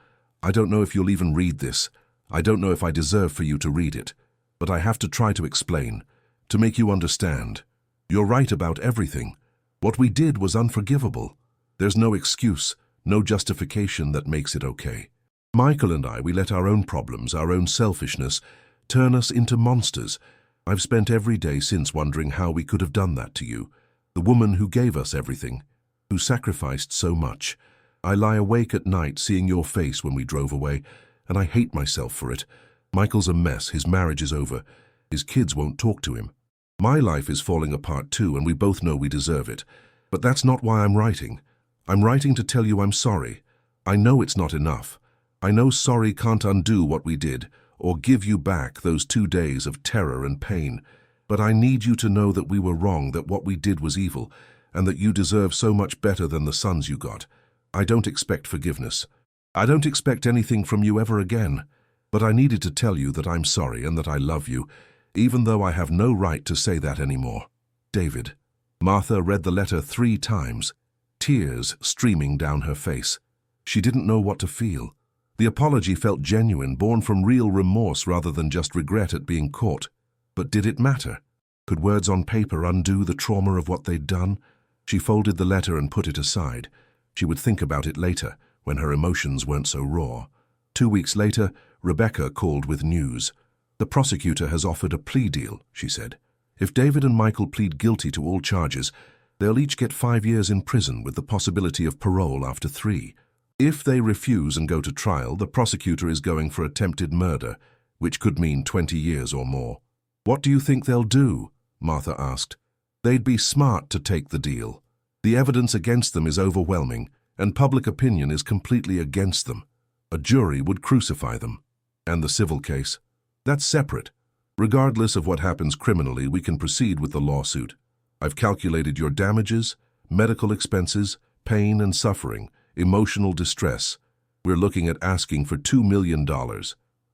I don't know if you'll even read this. I don't know if I deserve for you to read it. But I have to try to explain, to make you understand. You're right about everything. What we did was unforgivable. There's no excuse, no justification that makes it okay. Michael and I, we let our own problems, our own selfishness, turn us into monsters. I've spent every day since wondering how we could have done that to you, the woman who gave us everything, who sacrificed so much. I lie awake at night seeing your face when we drove away, and I hate myself for it. Michael's a mess, his marriage is over, his kids won't talk to him. My life is falling apart too, and we both know we deserve it. But that's not why I'm writing. I'm writing to tell you I'm sorry. I know it's not enough. I know sorry can't undo what we did, or give you back those 2 days of terror and pain. But I need you to know that we were wrong, that what we did was evil, and that you deserve so much better than the sons you got. I don't expect forgiveness. I don't expect anything from you ever again. But I needed to tell you that I'm sorry and that I love you, even though I have no right to say that anymore. David." Martha read the letter 3 times, tears streaming down her face. She didn't know what to feel. The apology felt genuine, born from real remorse rather than just regret at being caught. But did it matter? Could words on paper undo the trauma of what they'd done? She folded the letter and put it aside. She would think about it later, when her emotions weren't so raw. 2 weeks later, Rebecca called with news. "The prosecutor has offered a plea deal," she said. "If David and Michael plead guilty to all charges, they'll each get 5 years in prison with the possibility of parole after 3. If they refuse and go to trial, the prosecutor is going for attempted murder, which could mean 20 years or more." "What do you think they'll do?" Martha asked. "They'd be smart to take the deal. The evidence against them is overwhelming, and public opinion is completely against them. A jury would crucify them." "And the civil case?" That's separate. Regardless of what happens criminally, we can proceed with the lawsuit. I've calculated your damages, medical expenses, pain and suffering, emotional distress. We're looking at asking for $2 million.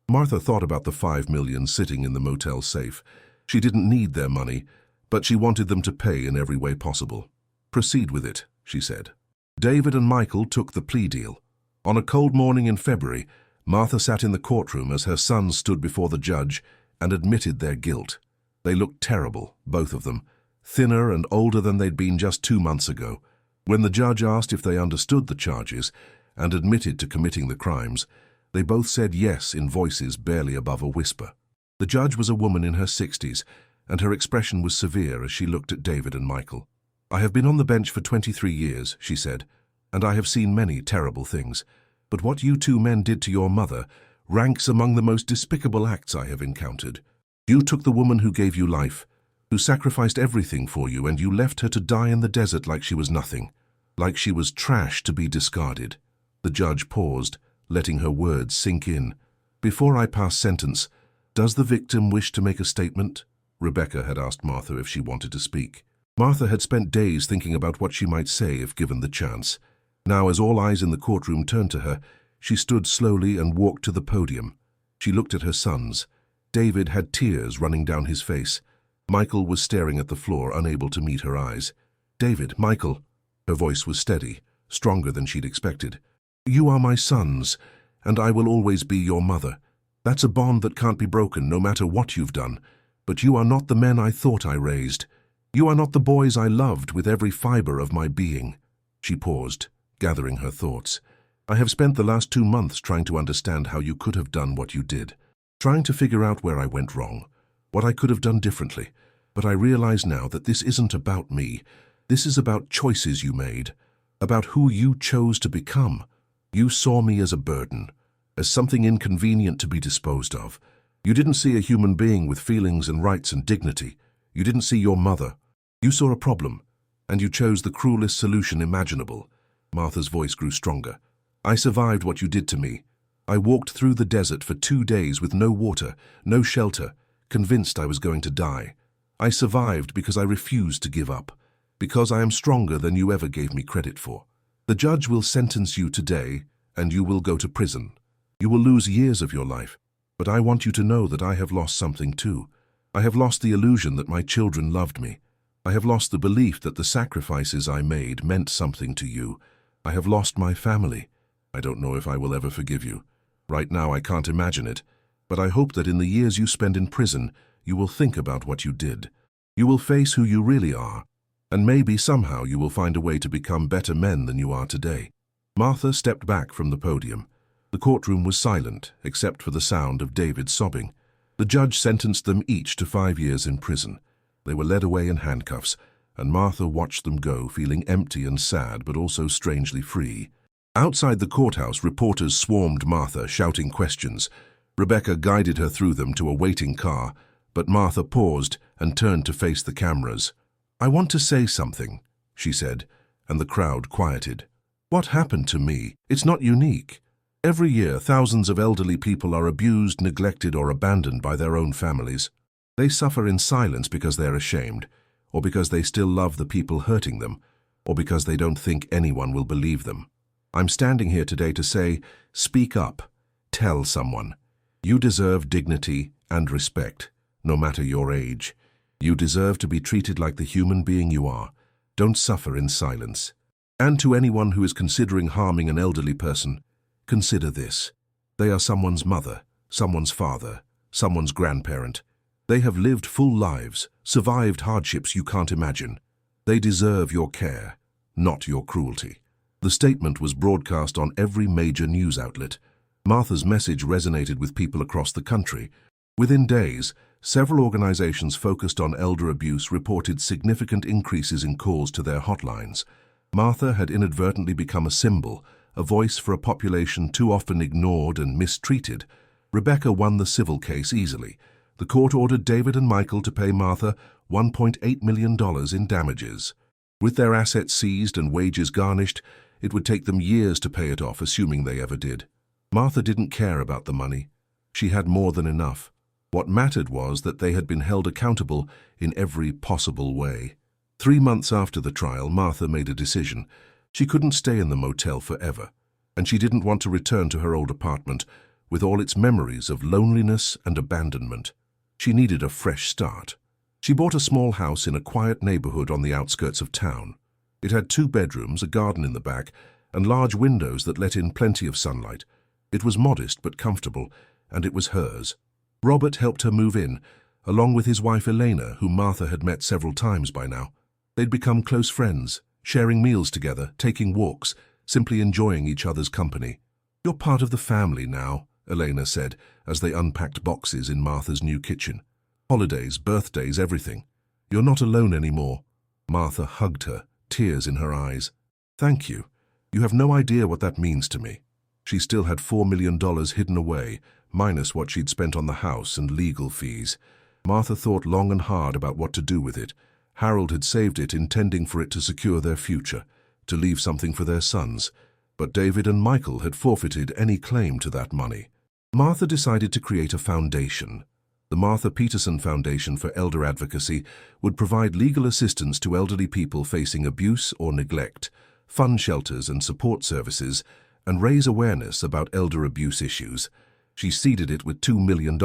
Martha thought about the $5 million sitting in the motel safe. She didn't need their money, but she wanted them to pay in every way possible. Proceed with it, she said. David and Michael took the plea deal. On a cold morning in February, Martha sat in the courtroom as her sons stood before the judge and admitted their guilt. They looked terrible, both of them, thinner and older than they'd been just 2 months ago. When the judge asked if they understood the charges and admitted to committing the crimes, they both said yes in voices barely above a whisper. The judge was a woman in her 60s, and her expression was severe as she looked at David and Michael. I have been on the bench for 23 years, she said, and I have seen many terrible things. But what you two men did to your mother ranks among the most despicable acts I have encountered. You took the woman who gave you life, who sacrificed everything for you, and you left her to die in the desert like she was nothing, like she was trash to be discarded. The judge paused, letting her words sink in. Before I pass sentence, does the victim wish to make a statement? Rebecca had asked Martha if she wanted to speak. Martha had spent days thinking about what she might say if given the chance. Now, as all eyes in the courtroom turned to her, she stood slowly and walked to the podium. She looked at her sons. David had tears running down his face. Michael was staring at the floor, unable to meet her eyes. David, Michael. Her voice was steady, stronger than she'd expected. You are my sons, and I will always be your mother. That's a bond that can't be broken, no matter what you've done. But you are not the men I thought I raised. You are not the boys I loved with every fiber of my being. She paused, gathering her thoughts. I have spent the last 2 months trying to understand how you could have done what you did, trying to figure out where I went wrong, what I could have done differently. But I realize now that this isn't about me. This is about choices you made, about who you chose to become. You saw me as a burden, as something inconvenient to be disposed of. You didn't see a human being with feelings and rights and dignity. You didn't see your mother. You saw a problem, and you chose the cruelest solution imaginable. Martha's voice grew stronger. I survived what you did to me. I walked through the desert for 2 days with no water, no shelter, convinced I was going to die. I survived because I refused to give up, because I am stronger than you ever gave me credit for. The judge will sentence you today, and you will go to prison. You will lose years of your life, but I want you to know that I have lost something too. I have lost the illusion that my children loved me. I have lost the belief that the sacrifices I made meant something to you. I have lost my family. I don't know if I will ever forgive you. Right now I can't imagine it, but I hope that in the years you spend in prison, you will think about what you did. You will face who you really are, and maybe somehow you will find a way to become better men than you are today. Martha stepped back from the podium. The courtroom was silent, except for the sound of David sobbing. The judge sentenced them each to 5 years in prison. They were led away in handcuffs, and Martha watched them go, feeling empty and sad, but also strangely free. Outside the courthouse, reporters swarmed Martha, shouting questions. Rebecca guided her through them to a waiting car, but Martha paused and turned to face the cameras. I want to say something, she said, and the crowd quieted. What happened to me? It's not unique. Every year, thousands of elderly people are abused, neglected, or abandoned by their own families. They suffer in silence because they're ashamed, or because they still love the people hurting them, or because they don't think anyone will believe them. I'm standing here today to say, speak up. Tell someone. You deserve dignity and respect, no matter your age. You deserve to be treated like the human being you are. Don't suffer in silence. And to anyone who is considering harming an elderly person, consider this. They are someone's mother, someone's father, someone's grandparent. They have lived full lives, survived hardships you can't imagine. They deserve your care, not your cruelty. The statement was broadcast on every major news outlet. Martha's message resonated with people across the country. Within days, several organizations focused on elder abuse reported significant increases in calls to their hotlines. Martha had inadvertently become a symbol, a voice for a population too often ignored and mistreated. Rebecca won the civil case easily. The court ordered David and Michael to pay Martha $1.8 million in damages. With their assets seized and wages garnished, it would take them years to pay it off, assuming they ever did. Martha didn't care about the money. She had more than enough. What mattered was that they had been held accountable in every possible way. 3 months after the trial, Martha made a decision. She couldn't stay in the motel forever, and she didn't want to return to her old apartment with all its memories of loneliness and abandonment. She needed a fresh start. She bought a small house in a quiet neighborhood on the outskirts of town. It had 2 bedrooms, a garden in the back, and large windows that let in plenty of sunlight. It was modest but comfortable, and it was hers. Robert helped her move in, along with his wife Elena, whom Martha had met several times by now. They'd become close friends, sharing meals together, taking walks, simply enjoying each other's company. "You're part of the family now," Elena said, as they unpacked boxes in Martha's new kitchen. "Holidays, birthdays, everything. You're not alone anymore." Martha hugged her, tears in her eyes. "Thank you. You have no idea what that means to me." She still had $4 million hidden away, minus what she'd spent on the house and legal fees. Martha thought long and hard about what to do with it. Harold had saved it, intending for it to secure their future, to leave something for their sons. But David and Michael had forfeited any claim to that money. Martha decided to create a foundation. The Martha Peterson Foundation for Elder Advocacy would provide legal assistance to elderly people facing abuse or neglect, fund shelters and support services, and raise awareness about elder abuse issues. She seeded it with $2 million,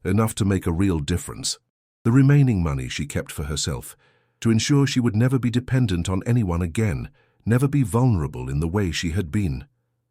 enough to make a real difference. The remaining money she kept for herself, to ensure she would never be dependent on anyone again, never be vulnerable in the way she had been.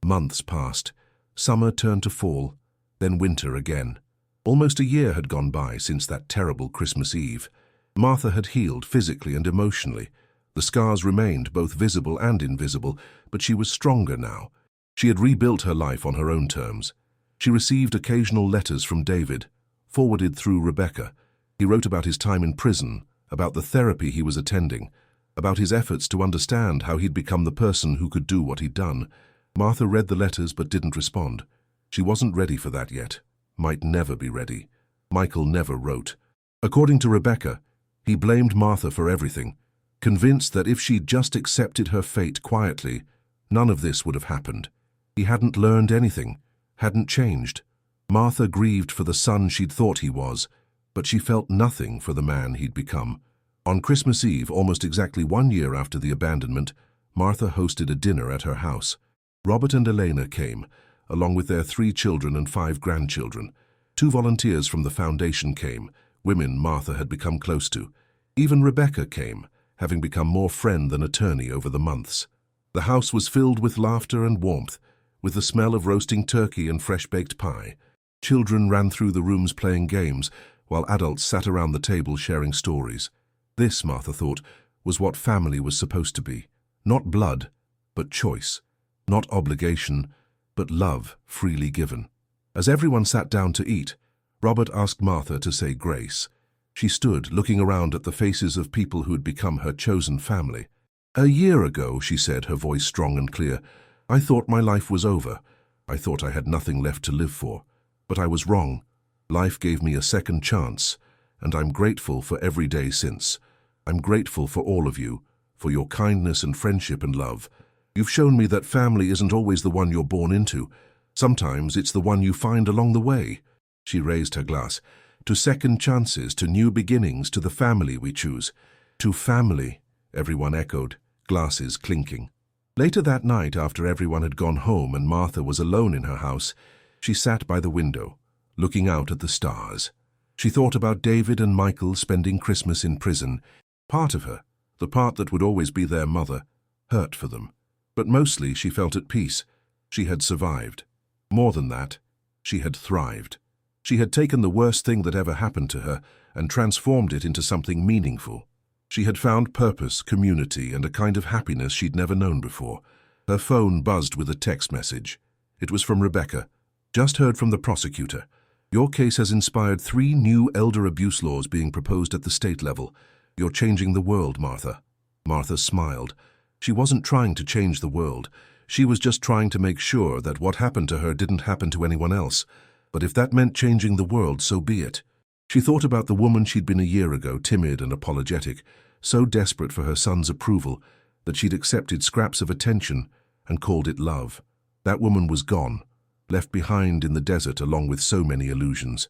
Months passed. Summer turned to fall, then winter again. Almost a year had gone by since that terrible Christmas Eve. Martha had healed physically and emotionally. The scars remained, both visible and invisible, but she was stronger now. She had rebuilt her life on her own terms. She received occasional letters from David, forwarded through Rebecca. He wrote about his time in prison, about the therapy he was attending, about his efforts to understand how he'd become the person who could do what he'd done. Martha read the letters but didn't respond. She wasn't ready for that yet. Might never be ready. Michael never wrote. According to Rebecca, he blamed Martha for everything, convinced that if she'd just accepted her fate quietly, none of this would have happened. He hadn't learned anything, hadn't changed. Martha grieved for the son she'd thought he was, but she felt nothing for the man he'd become. On Christmas Eve, almost exactly 1 year after the abandonment, Martha hosted a dinner at her house. Robert and Elena came, along with their 3 children and 5 grandchildren. 2 volunteers from the foundation came, women Martha had become close to. Even Rebecca came, having become more friend than attorney over the months. The house was filled with laughter and warmth, with the smell of roasting turkey and fresh-baked pie. Children ran through the rooms playing games, while adults sat around the table sharing stories. This, Martha thought, was what family was supposed to be. Not blood, but choice. Not obligation, but love freely given. As everyone sat down to eat, Robert asked Martha to say grace. She stood, looking around at the faces of people who had become her chosen family. "A year ago," she said, her voice strong and clear, "I thought my life was over. I thought I had nothing left to live for. But I was wrong. Life gave me a second chance, and I'm grateful for every day since. I'm grateful for all of you, for your kindness and friendship and love. You've shown me that family isn't always the one you're born into. Sometimes it's the one you find along the way." She raised her glass. "To second chances, to new beginnings, to the family we choose." "To family," everyone echoed, glasses clinking. Later that night, after everyone had gone home and Martha was alone in her house, she sat by the window, looking out at the stars. She thought about David and Michael spending Christmas in prison. Part of her, the part that would always be their mother, hurt for them. But mostly she felt at peace. She had survived. More than that, she had thrived. She had taken the worst thing that ever happened to her and transformed it into something meaningful. She had found purpose, community, and a kind of happiness she'd never known before. Her phone buzzed with a text message. It was from Rebecca. "Just heard from the prosecutor. Your case has inspired 3 new elder abuse laws being proposed at the state level. You're changing the world, Martha." Martha smiled. She wasn't trying to change the world. She was just trying to make sure that what happened to her didn't happen to anyone else. But if that meant changing the world, so be it. She thought about the woman she'd been a year ago, timid and apologetic, so desperate for her son's approval that she'd accepted scraps of attention and called it love. That woman was gone, left behind in the desert along with so many illusions.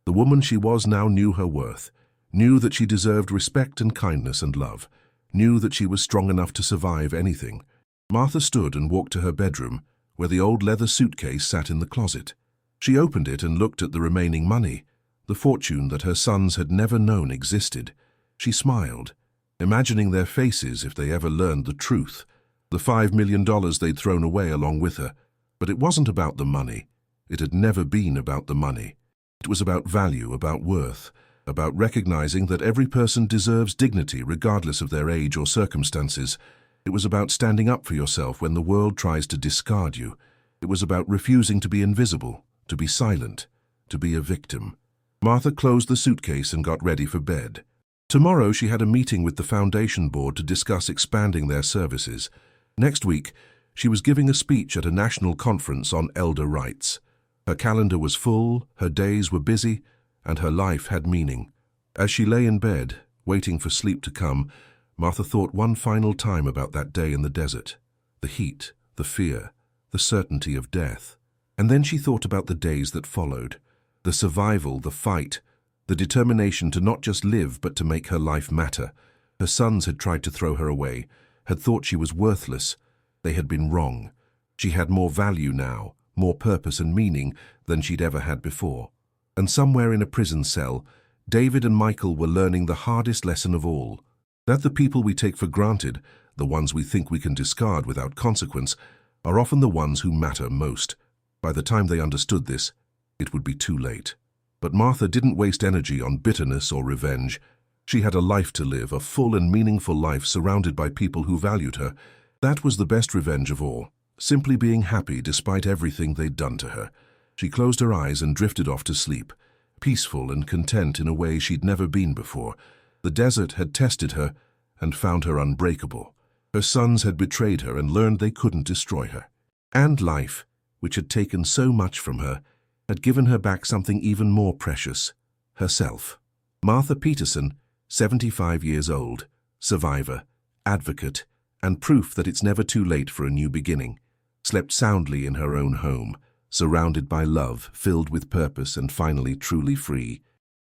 The woman she was now knew her worth, knew that she deserved respect and kindness and love, knew that she was strong enough to survive anything. Martha stood and walked to her bedroom, where the old leather suitcase sat in the closet. She opened it and looked at the remaining money, the fortune that her sons had never known existed. She smiled, imagining their faces if they ever learned the truth, the $5 million they'd thrown away along with her. But it wasn't about the money. It had never been about the money. It was about value, about worth, about recognizing that every person deserves dignity regardless of their age or circumstances. It was about standing up for yourself when the world tries to discard you. It was about refusing to be invisible, to be silent, to be a victim. Martha closed the suitcase and got ready for bed. Tomorrow she had a meeting with the foundation board to discuss expanding their services. Next week, she was giving a speech at a national conference on elder rights. Her calendar was full, her days were busy, and her life had meaning. As she lay in bed, waiting for sleep to come, Martha thought one final time about that day in the desert. The heat, the fear, the certainty of death. And then she thought about the days that followed. The survival, the fight, the determination to not just live but to make her life matter. Her sons had tried to throw her away, had thought she was worthless. They had been wrong. She had more value now, more purpose and meaning than she'd ever had before. And somewhere in a prison cell, David and Michael were learning the hardest lesson of all, that the people we take for granted, the ones we think we can discard without consequence, are often the ones who matter most. By the time they understood this, it would be too late. But Martha didn't waste energy on bitterness or revenge. She had a life to live, a full and meaningful life surrounded by people who valued her. That was the best revenge of all, simply being happy despite everything they'd done to her. She closed her eyes and drifted off to sleep, peaceful and content in a way she'd never been before. The desert had tested her and found her unbreakable. Her sons had betrayed her and learned they couldn't destroy her. And life, which had taken so much from her, had given her back something even more precious, herself. Martha Peterson, 75 years old, survivor, advocate, and proof that it's never too late for a new beginning, slept soundly in her own home, surrounded by love, filled with purpose, and finally truly free.